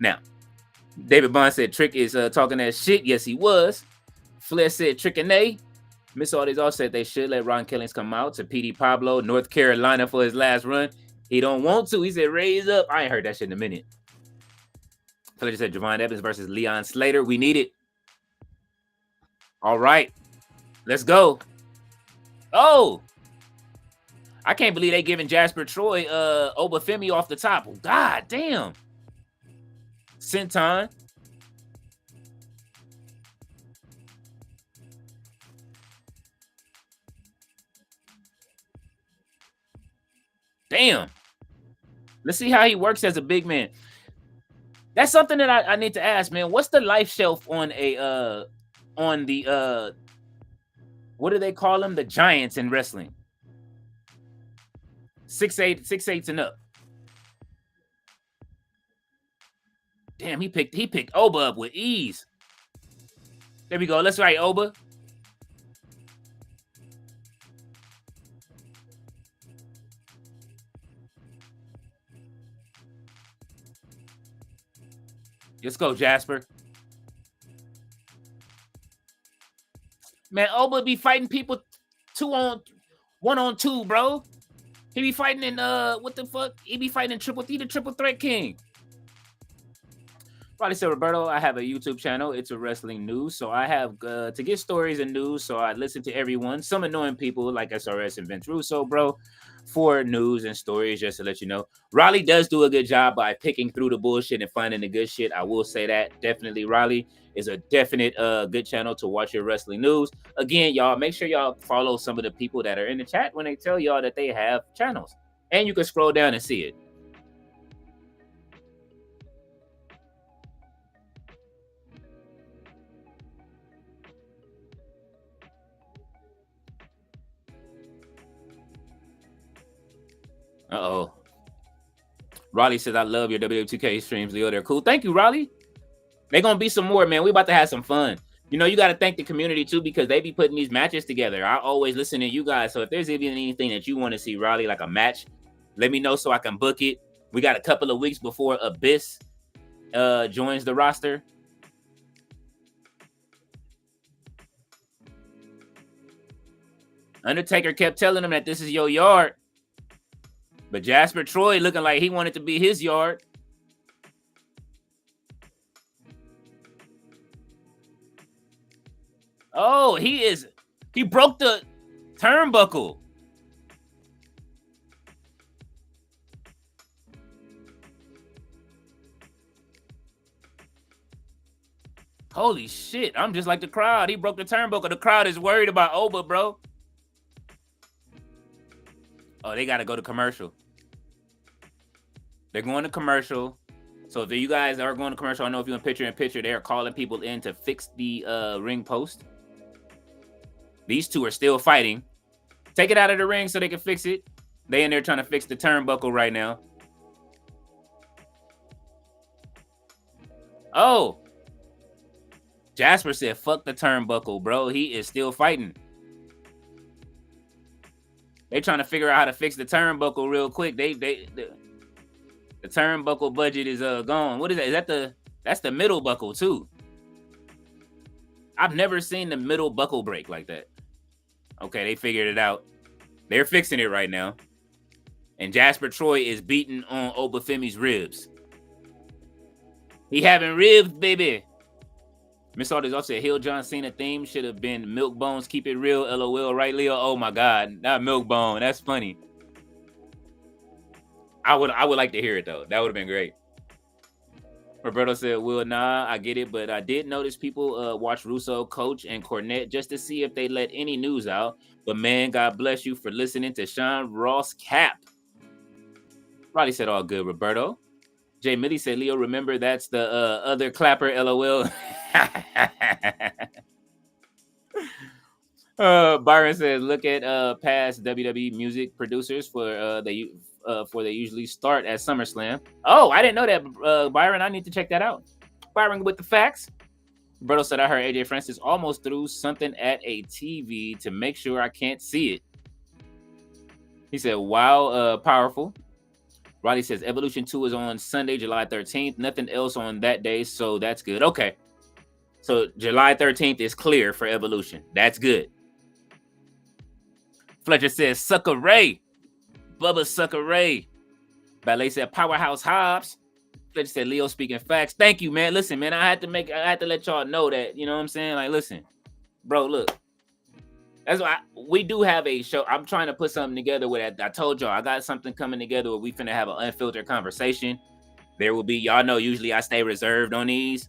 Now, David Bond said Trick is talking that shit. Yes, he was. Flair said Trick and A. Miss Aldis also said they should let Ron Killings come out to PD Pablo, North Carolina for his last run. He don't want to. He said raise up. I ain't heard that shit in a minute. Flair said Javon Evans versus Leon Slater. We need it. All right. Let's go. Oh. I can't believe they giving Jasper Troy Oba Femi off the top. God damn. Senton. Damn. Let's see how he works as a big man. That's something that I need to ask, man. What's the life shelf on the what do they call them? The giants in wrestling. 6'8" and up. Damn, he picked Oba up with ease. There we go. Let's write Oba. Let's go, Jasper. Man, Oba be fighting people 1-on-2, bro. He be fighting in what the fuck? He be fighting in the triple threat king. Probably said, Roberto, I have a YouTube channel. It's a wrestling news. So I have to get stories and news. So I listen to everyone. Some annoying people like SRS and Vince Russo, bro, for news and stories, just to let you know. Raleigh does do a good job by picking through the bullshit and finding the good shit. I will say that. Definitely Raleigh is a definite good channel to watch your wrestling news. Again, y'all, make sure y'all follow some of the people that are in the chat when they tell y'all that they have channels. And you can scroll down and see it. Uh-oh. Raleigh says, I love your WWE2K streams, Leo. They're cool. Thank you, Raleigh. They're going to be some more, man. We about to have some fun. You know, you got to thank the community, too, because they be putting these matches together. I always listen to you guys. So if there's even anything that you want to see, Raleigh, like a match, let me know so I can book it. We got a couple of weeks before Abyss joins the roster. Undertaker kept telling him that this is your yard. But Jasper Troy looking like he wanted to be his yard. Oh, he broke the turnbuckle. Holy shit. I'm just like the crowd. He broke the turnbuckle. The crowd is worried about Oba, bro. Oh, they got to go to commercial. They're going to commercial. So if you guys are going to commercial, I know if you're in picture, they're calling people in to fix the ring post. These two are still fighting. Take it out of the ring so they can fix it. They in there trying to fix the turnbuckle right now. Oh. Jasper said, fuck the turnbuckle, bro. He is still fighting. They trying to figure out how to fix the turnbuckle real quick. The turnbuckle budget is gone. What is that? Is that that's the middle buckle too? I've never seen the middle buckle break like that. Okay, they figured it out. They're fixing it right now. And Jasper Troy is beating on Oba Femi's ribs. He having ribs, baby. Miss Aldis also said, Hill John Cena theme should have been Milk Bones, keep it real, LOL, right, Leo? Oh my God, not Milk Bone. That's funny. I would like to hear it though. That would have been great. Roberto said, Will, nah, I get it, but I did notice people watch Russo, Coach, and Cornette just to see if they let any news out. But man, God bless you for listening to Sean Ross Cap. Riley said, all good, Roberto. Jay Millie said, Leo, remember that's the other clapper, LOL. Byron says, look at past WWE music producers for they usually start at SummerSlam. Oh, I didn't know that, Byron. I need to check that out. Byron with the facts. Roberto said, I heard AJ Francis almost threw something at a TV to make sure I can't see it. He said, wow, powerful. Riley says, Evolution 2 is on Sunday, July 13th. Nothing else on that day, so that's good. Okay. So July 13th is clear for Evolution. That's good. Fletcher says, Sucker Ray. Bubba Sucker Ray. Ballet said, Powerhouse Hobbs. Fletcher said, Leo speaking facts. Thank you, man. Listen, man, I had to let y'all know that, you know what I'm saying? Like, listen, bro, look. That's why we do have a show. I'm trying to put something together with it. I told y'all I got something coming together where we finna have an unfiltered conversation. There will be, y'all know, usually I stay reserved on these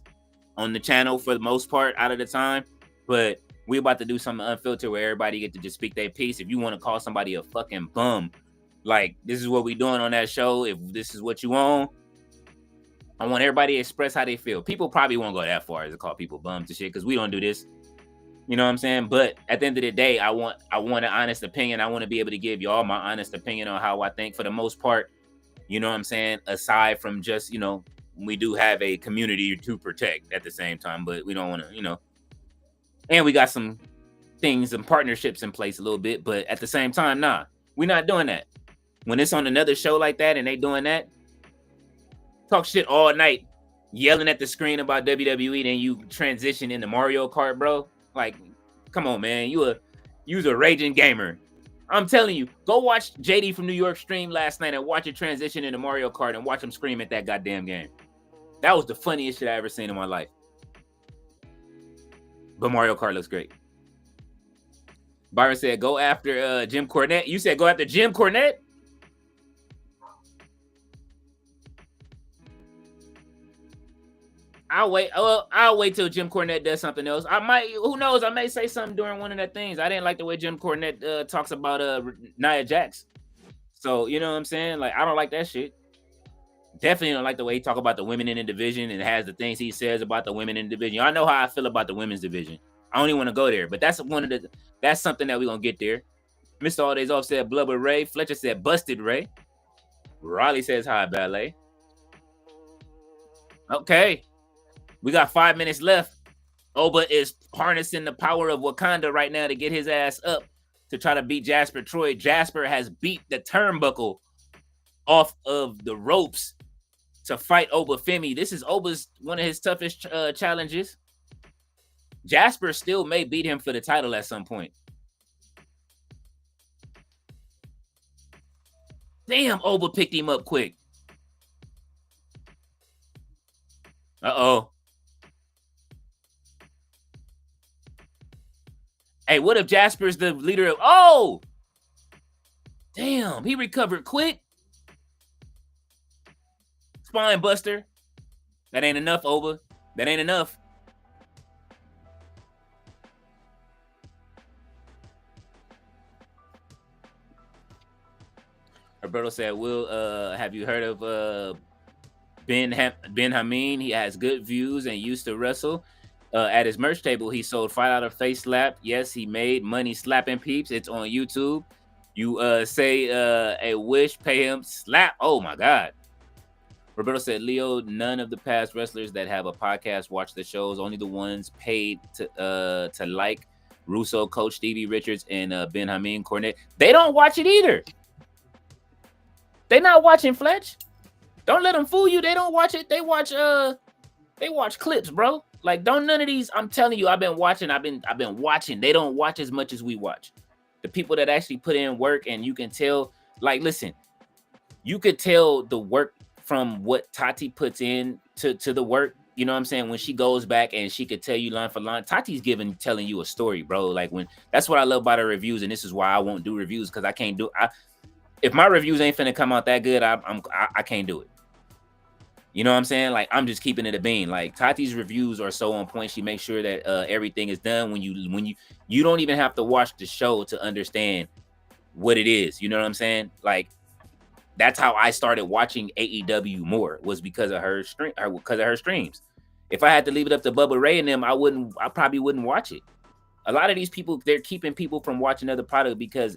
on the channel for the most part out of the time, but we about to do something unfiltered where everybody get to just speak their piece. If you want to call somebody a fucking bum, like this is what we doing on that show. If this is what you want, I want everybody to express how they feel. People probably won't go that far as to call people bums and shit because we don't do this. You know what I'm saying? But at the end of the day, I want an honest opinion. I want to be able to give y'all my honest opinion on how I think for the most part. You know what I'm saying? Aside from just, you know, we do have a community to protect at the same time, but we don't want to, you know, and we got some things and partnerships in place a little bit, but at the same time, nah, we're not doing that. When it's on another show like that and they doing that, talk shit all night, yelling at the screen about WWE, then you transition into Mario Kart, bro. Like, come on, man. You's a raging gamer. I'm telling you, go watch JD from New York stream last night and watch it transition into Mario Kart and watch him scream at that goddamn game. That was the funniest shit I ever seen in my life. But Mario Kart looks great. Byron said, go after Jim Cornette. You said go after Jim Cornette? I'll wait till Jim Cornette does something else. Who knows? I may say something during one of the things. I didn't like the way Jim Cornette talks about Nia Jax. So, you know what I'm saying? Like, I don't like that shit. Definitely don't like the way he talk about the women in the division and has the things he says about the women in the division. I know how I feel about the women's division. I don't even want to go there, but that's something that we're going to get there. Mr. All Days Off said Blubber Ray. Fletcher said Busted Ray. Riley says hi, Ballet. Okay. We got 5 minutes left. Oba is harnessing the power of Wakanda right now to get his ass up to try to beat Jasper Troy. Jasper has beat the turnbuckle off of the ropes to fight Oba Femi. This is Oba's one of his toughest challenges. Jasper still may beat him for the title at some point. Damn, Oba picked him up quick. Uh-oh. Hey, what if Jasper's the leader of... Oh! Damn, he recovered quick. Spine buster. That ain't enough, Oba. That ain't enough. Roberto said, Will, have you heard of Ben Hameen? He has good views and used to wrestle. At his merch table, he sold $5 face slap. Yes, he made money slapping peeps. It's on YouTube. You say a wish, pay him, slap. Oh my God. Roberto said, Leo, none of the past wrestlers that have a podcast watch the shows. Only the ones paid to like Russo, Coach Stevie Richards, and Ben Hameen Cornette. They don't watch it either. They not watching Fletch. Don't let them fool you. They don't watch it. They watch clips, bro. Like, don't none of these. I'm telling you, I've been watching. They don't watch as much as we watch. The people that actually put in work, and you can tell. Like, listen, you could tell the work from what Tati puts in to the work. You know what I'm saying? When she goes back and she could tell you line for line, Tati's telling you a story, bro. Like, that's what I love about her reviews, and this is why I won't do reviews, because I can't do. If my reviews ain't finna come out that good, I can't do it. You know what I'm saying? Like, I'm just keeping it a bean. Like, Tati's reviews are so on point. She makes sure that everything is done. When you don't even have to watch the show to understand what it is. You know what I'm saying? Like, That's how I started watching AEW more, was because of her streams. If I had to leave it up to Bubba Ray and them, I probably wouldn't watch it. A lot of these people, they're keeping people from watching other product because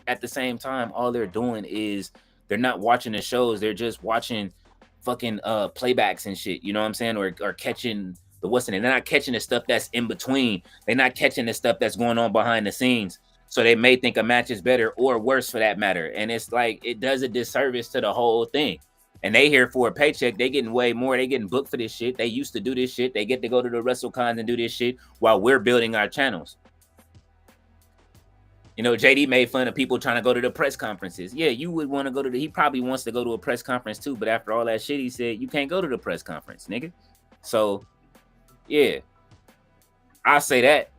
at the same time, all they're doing is they're not watching the shows. They're just watching fucking playbacks and shit. You know what I'm saying? Or catching the what's in it. They're not catching the stuff that's in between. They're not catching the stuff that's going on behind the scenes. So they may think a match is better or worse for that matter. And it's like, it does a disservice to the whole thing. And they here for a paycheck. They getting way more. They getting booked for this shit. They used to do this shit. They get to go to the WrestleCons and do this shit while we're building our channels. You know, JD made fun of people trying to go to the press conferences. Yeah, you would want to go to he probably wants to go to a press conference too, but after all that shit, he said, you can't go to the press conference, nigga. So, yeah, I'll say that.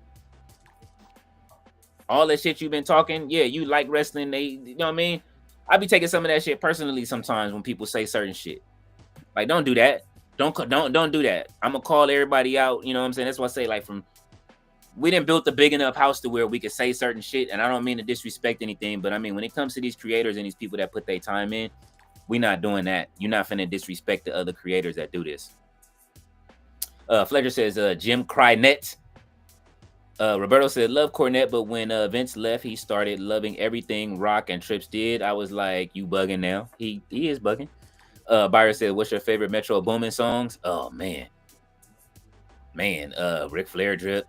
All that shit you've been talking, yeah, you like wrestling, you know what I mean? I be taking some of that shit personally sometimes when people say certain shit. Like, don't do that. Don't do that. I'm gonna call everybody out, you know what I'm saying? That's why I say, like, we didn't build a big enough house to where we could say certain shit, and I don't mean to disrespect anything, but I mean, when it comes to these creators and these people that put their time in, we not doing that. You're not finna disrespect the other creators that do this. Fletcher says, Jim Crynet. Roberto said, love Cornette, but when Vince left, he started loving everything Rock and Trips did. I was like, you bugging now. He is bugging. Byron said, what's your favorite Metro Boomin songs? Oh, man. Ric Flair drip.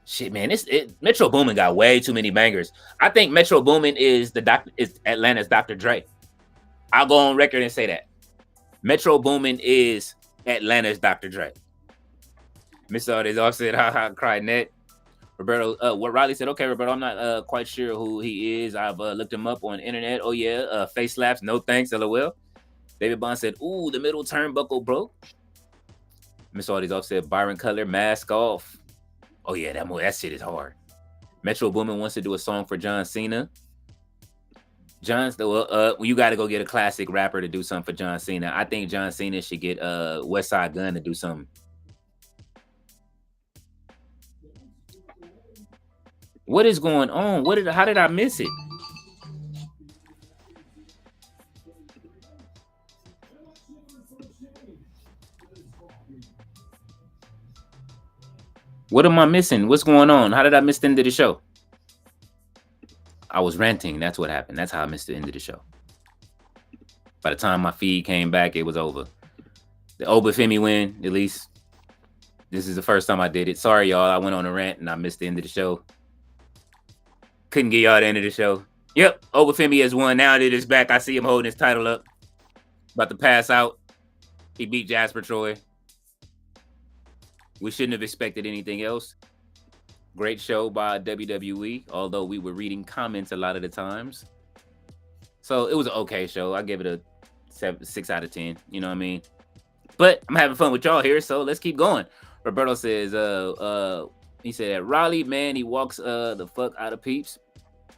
Shit, man, Metro Boomin got way too many bangers. I think Metro Boomin is Atlanta's Dr. Dre. I'll go on record and say that. Metro Boomin is Atlanta's Dr. Dre. Miss Artis offset, haha, cried net. Roberto, what Riley said, okay, Roberto, I'm not quite sure who he is. I've looked him up on the internet. Oh, yeah, face slaps, no thanks, LOL. David Bond said, ooh, the middle turnbuckle broke. Miss Artis offset, Byron Cutler, mask off. Oh, yeah, that shit is hard. Metro Boomin wants to do a song for John Cena. You got to go get a classic rapper to do something for John Cena. I think John Cena should get West Side Gun to do something. What is going on? How did I miss it? What am I missing? What's going on? How did I miss the end of the show? I was ranting. That's what happened. That's how I missed the end of the show. By the time my feed came back, it was over. The Oba Femi win, at least. This is the first time I did it. Sorry, y'all. I went on a rant and I missed the end of the show. Couldn't get y'all the end of the show. Yep, Oba Femi has won. Now that it's back, I see him holding his title up. About to pass out. He beat Jasper Troy. We shouldn't have expected anything else. Great show by WWE, although we were reading comments a lot of the times. So it was an okay show. I give it a 6 out of 10. You know what I mean? But I'm having fun with y'all here, so let's keep going. Roberto says, he said, Raleigh, man, he walks the fuck out of peeps.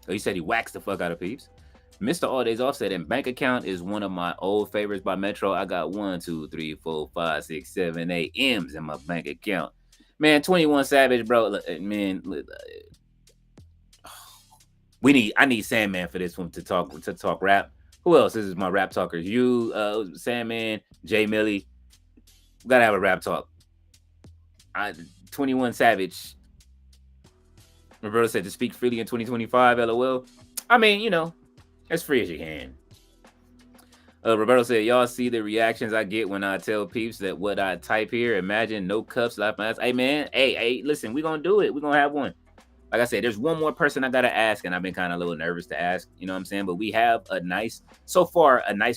Oh, he said he whacks the fuck out of peeps. Mr. All Days Offset and Bank Account is one of my old favorites by Metro. I got 1, 2, 3, 4, 5, 6, 7, 8 M's in my bank account. Man, 21 Savage, bro. Man, I need Sandman for this one to talk rap. Who else? This is my rap talkers. You, Sandman, Jay Millie. We gotta have a rap talk. 21 Savage. Roberto said to speak freely in 2025, LOL. I mean, you know, as free as you can. Roberto said, y'all see the reactions I get when I tell peeps that what I type here, imagine no cups, life my ass. Hey, man, hey, listen, we're going to do it. We're going to have one. Like I said, there's one more person I got to ask, and I've been kind of a little nervous to ask, you know what I'm saying? But we have a nice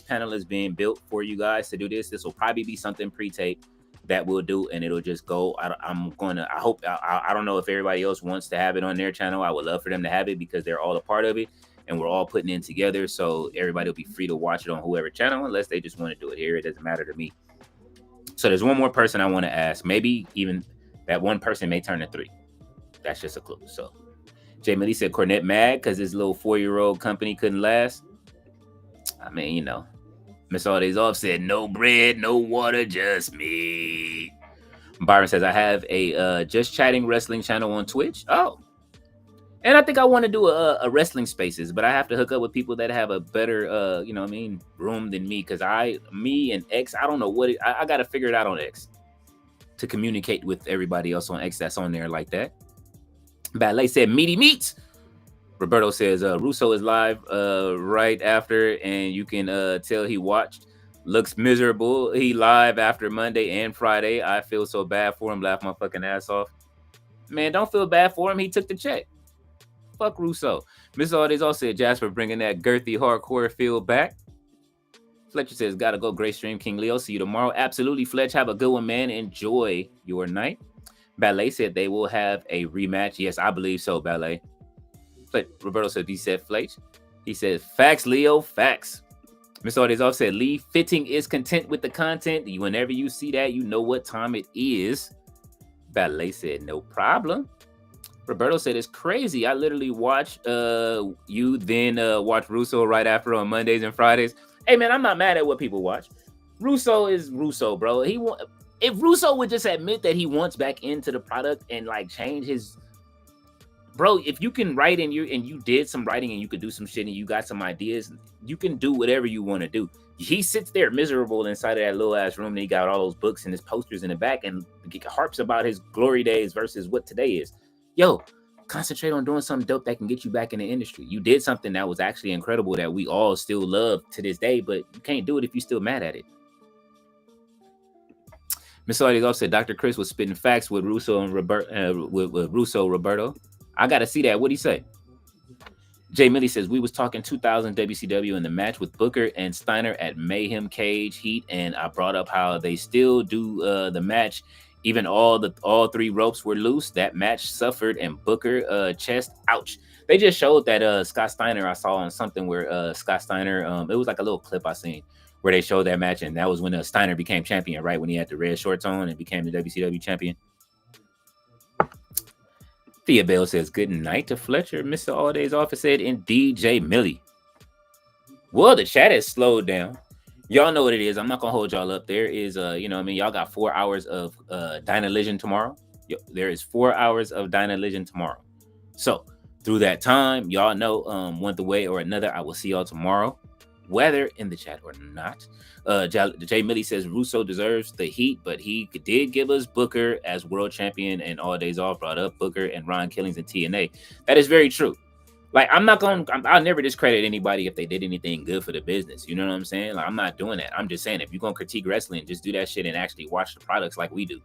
panel is being built for you guys to do this. This will probably be something pre-taped that we'll do, and it'll just go. I don't know if everybody else wants to have it on their channel. I would love for them to have it because they're all a part of it. And we're all putting in together, so everybody will be free to watch it on whoever channel, unless they just want to do it here. It doesn't matter to me. So there's one more person I want to ask. Maybe even that one person may turn to 3. That's just a clue. So Jay Millie said Cornette mad because his little 4-year-old company couldn't last. I mean, you know, Miss All Days Off said no bread, no water, just me. Byron says I have a Just Chatting Wrestling channel on Twitch. Oh. And I think I want to do a wrestling spaces, but I have to hook up with people that have a better, you know what I mean, room than me. Cause me and X, I don't know what I got to figure it out on X to communicate with everybody else on X that's on there like that. Ballet said meaty meats. Roberto says Russo is live right after, and you can tell he watched. Looks miserable. He live after Monday and Friday. I feel so bad for him. Laugh my fucking ass off. Man, don't feel bad for him. He took the check. Fuck Russo. Miss Aldi's also said Jasper bringing that girthy hardcore feel back. Fletcher says, gotta go. Great stream, King Leo. See you tomorrow. Absolutely, Fletch. Have a good one, man. Enjoy your night. Ballet said they will have a rematch. Yes, I believe so, Ballet. Roberto said, he said Fletch. He said, facts, Leo, facts. Miss Aldi's off said, Lee, fitting is content with the content. Whenever you see that, you know what time it is. Ballet said, no problem. Roberto said, it's crazy. I literally watch you, then watch Russo right after on Mondays and Fridays. Hey, man, I'm not mad at what people watch. Russo is Russo, bro. If Russo would just admit that he wants back into the product and like change his... Bro, if you can write and you did some writing and you could do some shit and you got some ideas, you can do whatever you want to do. He sits there miserable inside of that little ass room and he got all those books and his posters in the back and harps about his glory days versus what today is. Yo, concentrate on doing something dope that can get you back in the industry. You did something that was actually incredible that we all still love to this day, but you can't do it if you're still mad at it. Miss Audie's also said Dr. Chris was spitting facts with Russo and Roberto. I got to see that. What'd he say? Jay Millie says, we was talking 2000 WCW in the match with Booker and Steiner at Mayhem Cage Heat, and I brought up how they still do the match. Even all three ropes were loose. That match suffered, and Booker chest, ouch. They just showed that Scott Steiner, I saw on something where Scott Steiner, it was like a little clip I seen where they showed that match, and that was when Steiner became champion, right? When he had the red shorts on and became the WCW champion. Thea Bell says, good night to Fletcher. Mr. Allday's office said, indeed, Jay Millie. Well, the chat has slowed down. Y'all know what it is. I'm not going to hold y'all up. There is, you know what I mean? Y'all got 4 hours of Dynavision tomorrow. There is 4 hours of Dynavision tomorrow. So, through that time, y'all know one way or another, I will see y'all tomorrow, whether in the chat or not. Jay Millie says Russo deserves the heat, but he did give us Booker as world champion, and All Days Off brought up Booker and Ron Killings and TNA. That is very true. Like, I'll never discredit anybody if they did anything good for the business. You know what I'm saying? Like, I'm not doing that. I'm just saying, if you're going to critique wrestling, just do that shit and actually watch the products like we do.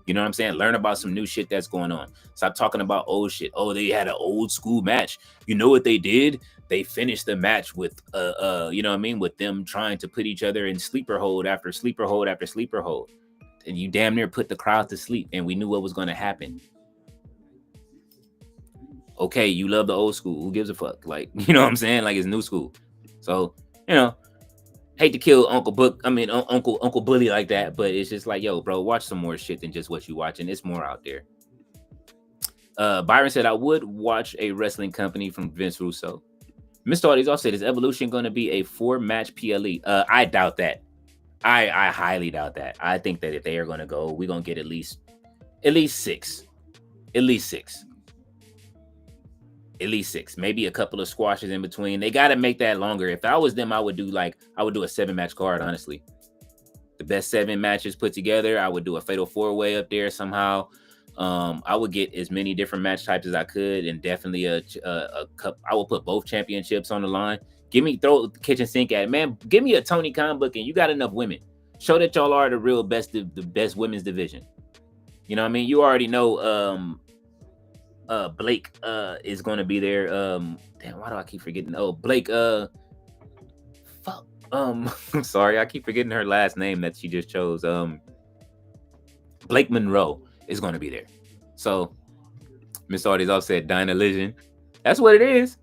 You know what I'm saying? Learn about some new shit that's going on. Stop talking about old shit. Oh, they had an old school match. You know what they did? They finished the match with, you know what I mean? With them trying to put each other in sleeper hold after sleeper hold after sleeper hold. And you damn near put the crowd to sleep, and we knew what was going to happen. Okay, you love the old school. Who gives a fuck? Like, you know what I'm saying? Like, it's new school. So, you know, hate to kill Uncle Bully like that, but it's just like, yo, bro, watch some more shit than just what you watching. It's more out there. Byron said, I would watch a wrestling company from Vince Russo. Mr. Audie's also said, is Evolution going to be a 4-match PLE? I doubt that. I highly doubt that. I think that if they are going to go, we're going to get at least 6. At least 6. At least 6. Maybe a couple of squashes in between. They got to make that longer. If I was them, I would do a 7-match card, honestly. The best 7 matches put together. I would do a fatal 4-way up there somehow. I would get as many different match types as I could, and definitely a cup. I will put both championships on the line. Throw the kitchen sink at it. Man, give me a Tony Khan book, and you got enough women. Show that y'all are the real best, the best women's division. You know what I mean? You already know Blake is going to be there. Damn, why do I keep forgetting? Oh, Blake, fuck. I'm sorry, I keep forgetting her last name that she just chose. Blake Monroe is going to be there. So, Miss Audie's off said Dynavision. That's what it is.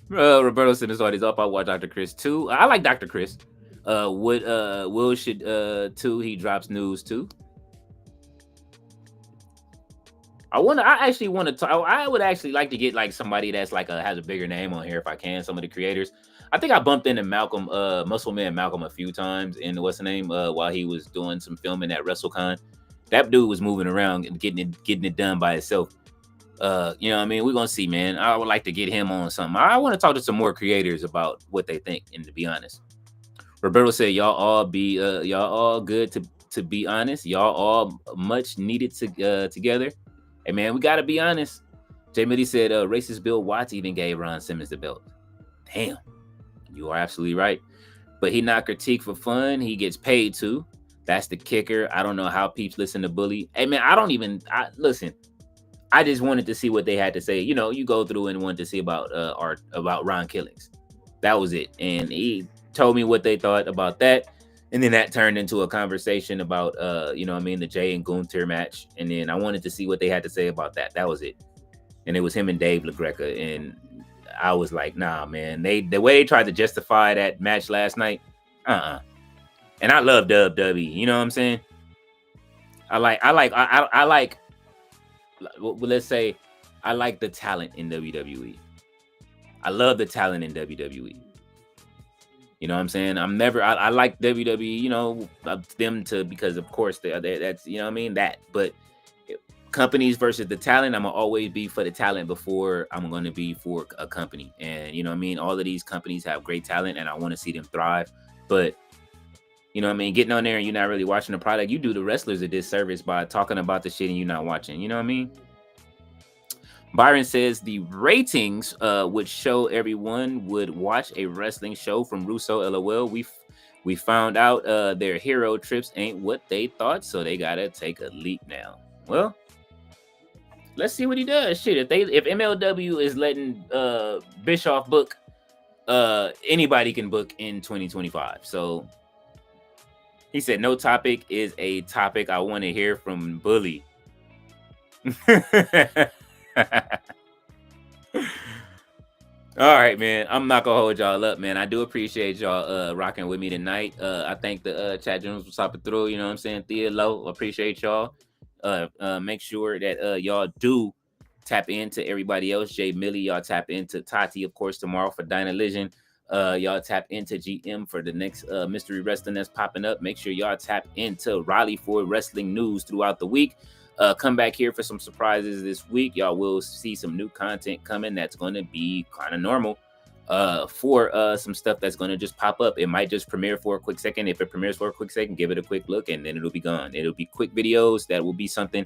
Roberto said Miss Audie's up. I watch Dr. Chris too. I like Dr. Chris. Will should too. He drops news too. I would actually like to get like somebody that's like has a bigger name on here if I can. Some of the creators. I think I bumped into Malcolm, Muscle Man Malcolm, a few times in what's the name while he was doing some filming at WrestleCon. That dude was moving around and getting it done by himself. You know what I mean? We're gonna see, man. I would like to get him on something. I want to talk to some more creators about what they think, and to be honest. Roberto said, y'all all good to be honest. Y'all all much needed together. Hey man, we gotta be honest. Jay Mitty said, racist Bill Watts even gave Ron Simmons the belt. Damn, you are absolutely right. But he not critiqued for fun. He gets paid to. That's the kicker. I don't know how peeps listen to Bully. Hey man, listen. I just wanted to see what they had to say. You know, you go through and wanted to see about about Ron Killings. That was it. And he told me what they thought about that. And then that turned into a conversation about you know what I mean, the Jay and Gunther match. And then I wanted to see what they had to say about that. That was it. And it was him and Dave LaGreca. And I was like, nah, man. The way they tried to justify that match last night, And I love WWE. You know what I'm saying? I like let's say I like the talent in WWE. I love the talent in WWE. You know what I'm saying? I like WWE, you know, them to, because of course that's, you know what I mean, that. But companies versus the talent, I'm gonna always be for the talent before I'm gonna be for a company. And you know what I mean? All of these companies have great talent and I want to see them thrive. But you know what I mean? Getting on there and you're not really watching the product, you do the wrestlers a disservice by talking about the shit and you're not watching. You know what I mean? Byron says the ratings would show everyone would watch a wrestling show from Russo. LOL. We found out their hero trips ain't what they thought, so they gotta take a leap now. Well, let's see what he does. Shit, if MLW is letting Bischoff book, anybody can book in 2025. So he said no topic is a topic I want to hear from Bully. All right, man. I'm not gonna hold y'all up, man. I do appreciate y'all rocking with me tonight. I thank the chat generals for stopping through. You know what I'm saying? Thea Low, appreciate y'all. Make sure that y'all do tap into everybody else. Jay Millie, y'all tap into Tati, of course, tomorrow for Dynalision. Y'all tap into GM for the next mystery wrestling that's popping up. Make sure y'all tap into Raleigh for wrestling news throughout the week. Come back here for some surprises this week. Y'all will see some new content coming that's going to be kind of normal for some stuff that's going to just pop up. It might just premiere for a quick second. If it premieres for a quick second, give it a quick look and then it'll be gone. It'll be quick videos. That will be something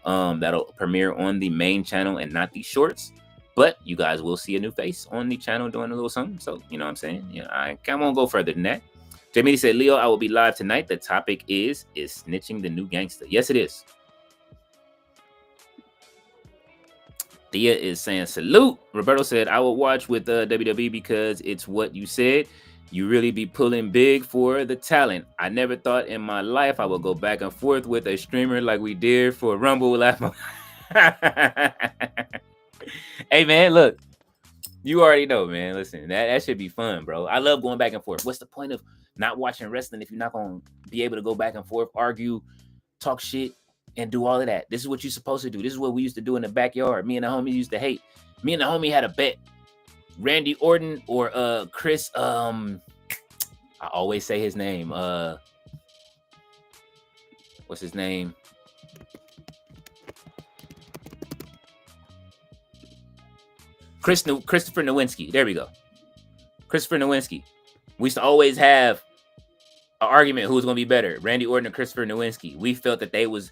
that'll premiere on the main channel and not the shorts. But you guys will see a new face on the channel doing a little something. So, you know what I'm saying? Yeah, I won't go further than that. Jamie said, Leo, I will be live tonight. The topic is snitching the new gangster? Yes, it is. Thea is saying salute. Roberto said, I will watch with WWE because it's what you said. You really be pulling big for the talent. I never thought in my life I would go back and forth with a streamer like we did for Rumble last month. Hey, man, look. You already know, man. Listen, that should be fun, bro. I love going back and forth. What's the point of not watching wrestling if you're not going to be able to go back and forth, argue, talk shit, and do all of that? This is what you're supposed to do. This is what we used to do in the backyard. Me and the homie used to hate. Me and the homie had a bet. Randy Orton or Chris, I always say his name. What's his name? Christopher Nowinski. There we go. Christopher Nowinski. We used to always have an argument who's going to be better, Randy Orton or Christopher Nowinski. We felt that they was,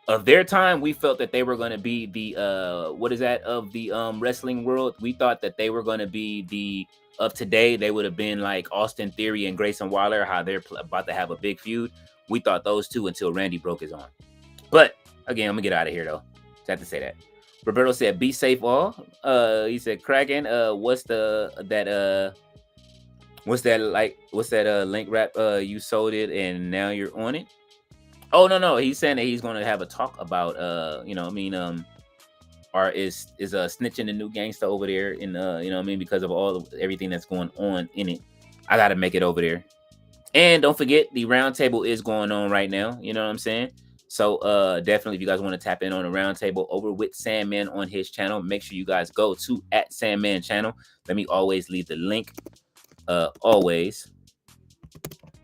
of their time, we felt that they were going to be the, of the wrestling world. We thought that they were going to be the, of today, they would have been like Austin Theory and Grayson Waller, how they're about to have a big feud. We thought those two until Randy broke his arm. But, again, I'm going to get out of here, though. Just have to say that. Roberto said, be safe all. He said, Kraken, what's that link wrap? You sold it and now you're on it. Oh, no. He's saying that he's going to have a talk about, or is snitching the new gangster over there in, because of everything that's going on in it. I got to make it over there. And don't forget, the roundtable is going on right now. You know what I'm saying? So definitely, if you guys want to tap in on a roundtable over with Sandman on his channel, make sure you guys go to @Sandman channel. Let me always leave the link. Always,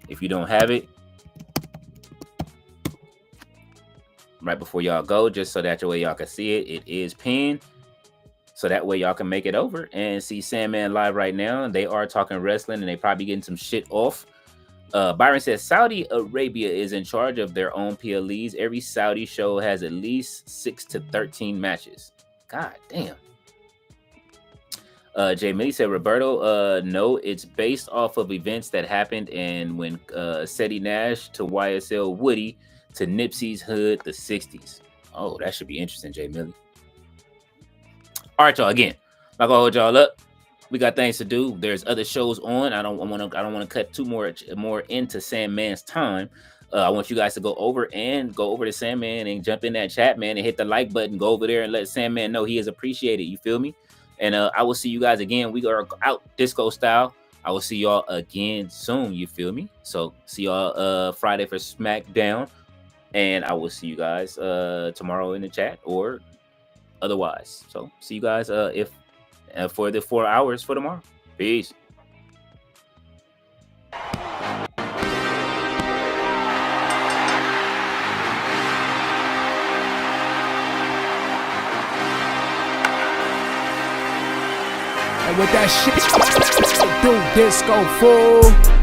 if you don't have it, right before y'all go, just so that way y'all can see it. It is pinned, so that way y'all can make it over and see Sandman live right now. They are talking wrestling, and they probably getting some shit off. Byron says Saudi Arabia is in charge of their own PLEs. Every Saudi show has at least 6 to 13 matches. God damn. Jay Millie said, Roberto, no, it's based off of events that happened, and when Seti Nash to YSL Woody to Nipsey's Hood, the 60s. Oh, that should be interesting, Jay Millie. All right, y'all. Again, I'm not gonna hold y'all up. We got things to do. There's other shows on. I don't want to cut too more into Sandman's time. I want you guys to go over to Sandman and jump in that chat, man, and hit the like button. Go over there and let Sandman know he is appreciated. You feel me? And I will see you guys again. We are out disco style. I will see y'all again soon. You feel me? So see y'all Friday for SmackDown, and I will see you guys tomorrow in the chat or otherwise. So see you guys for the 4 hours for tomorrow. Peace. And with that shit, do disco fool.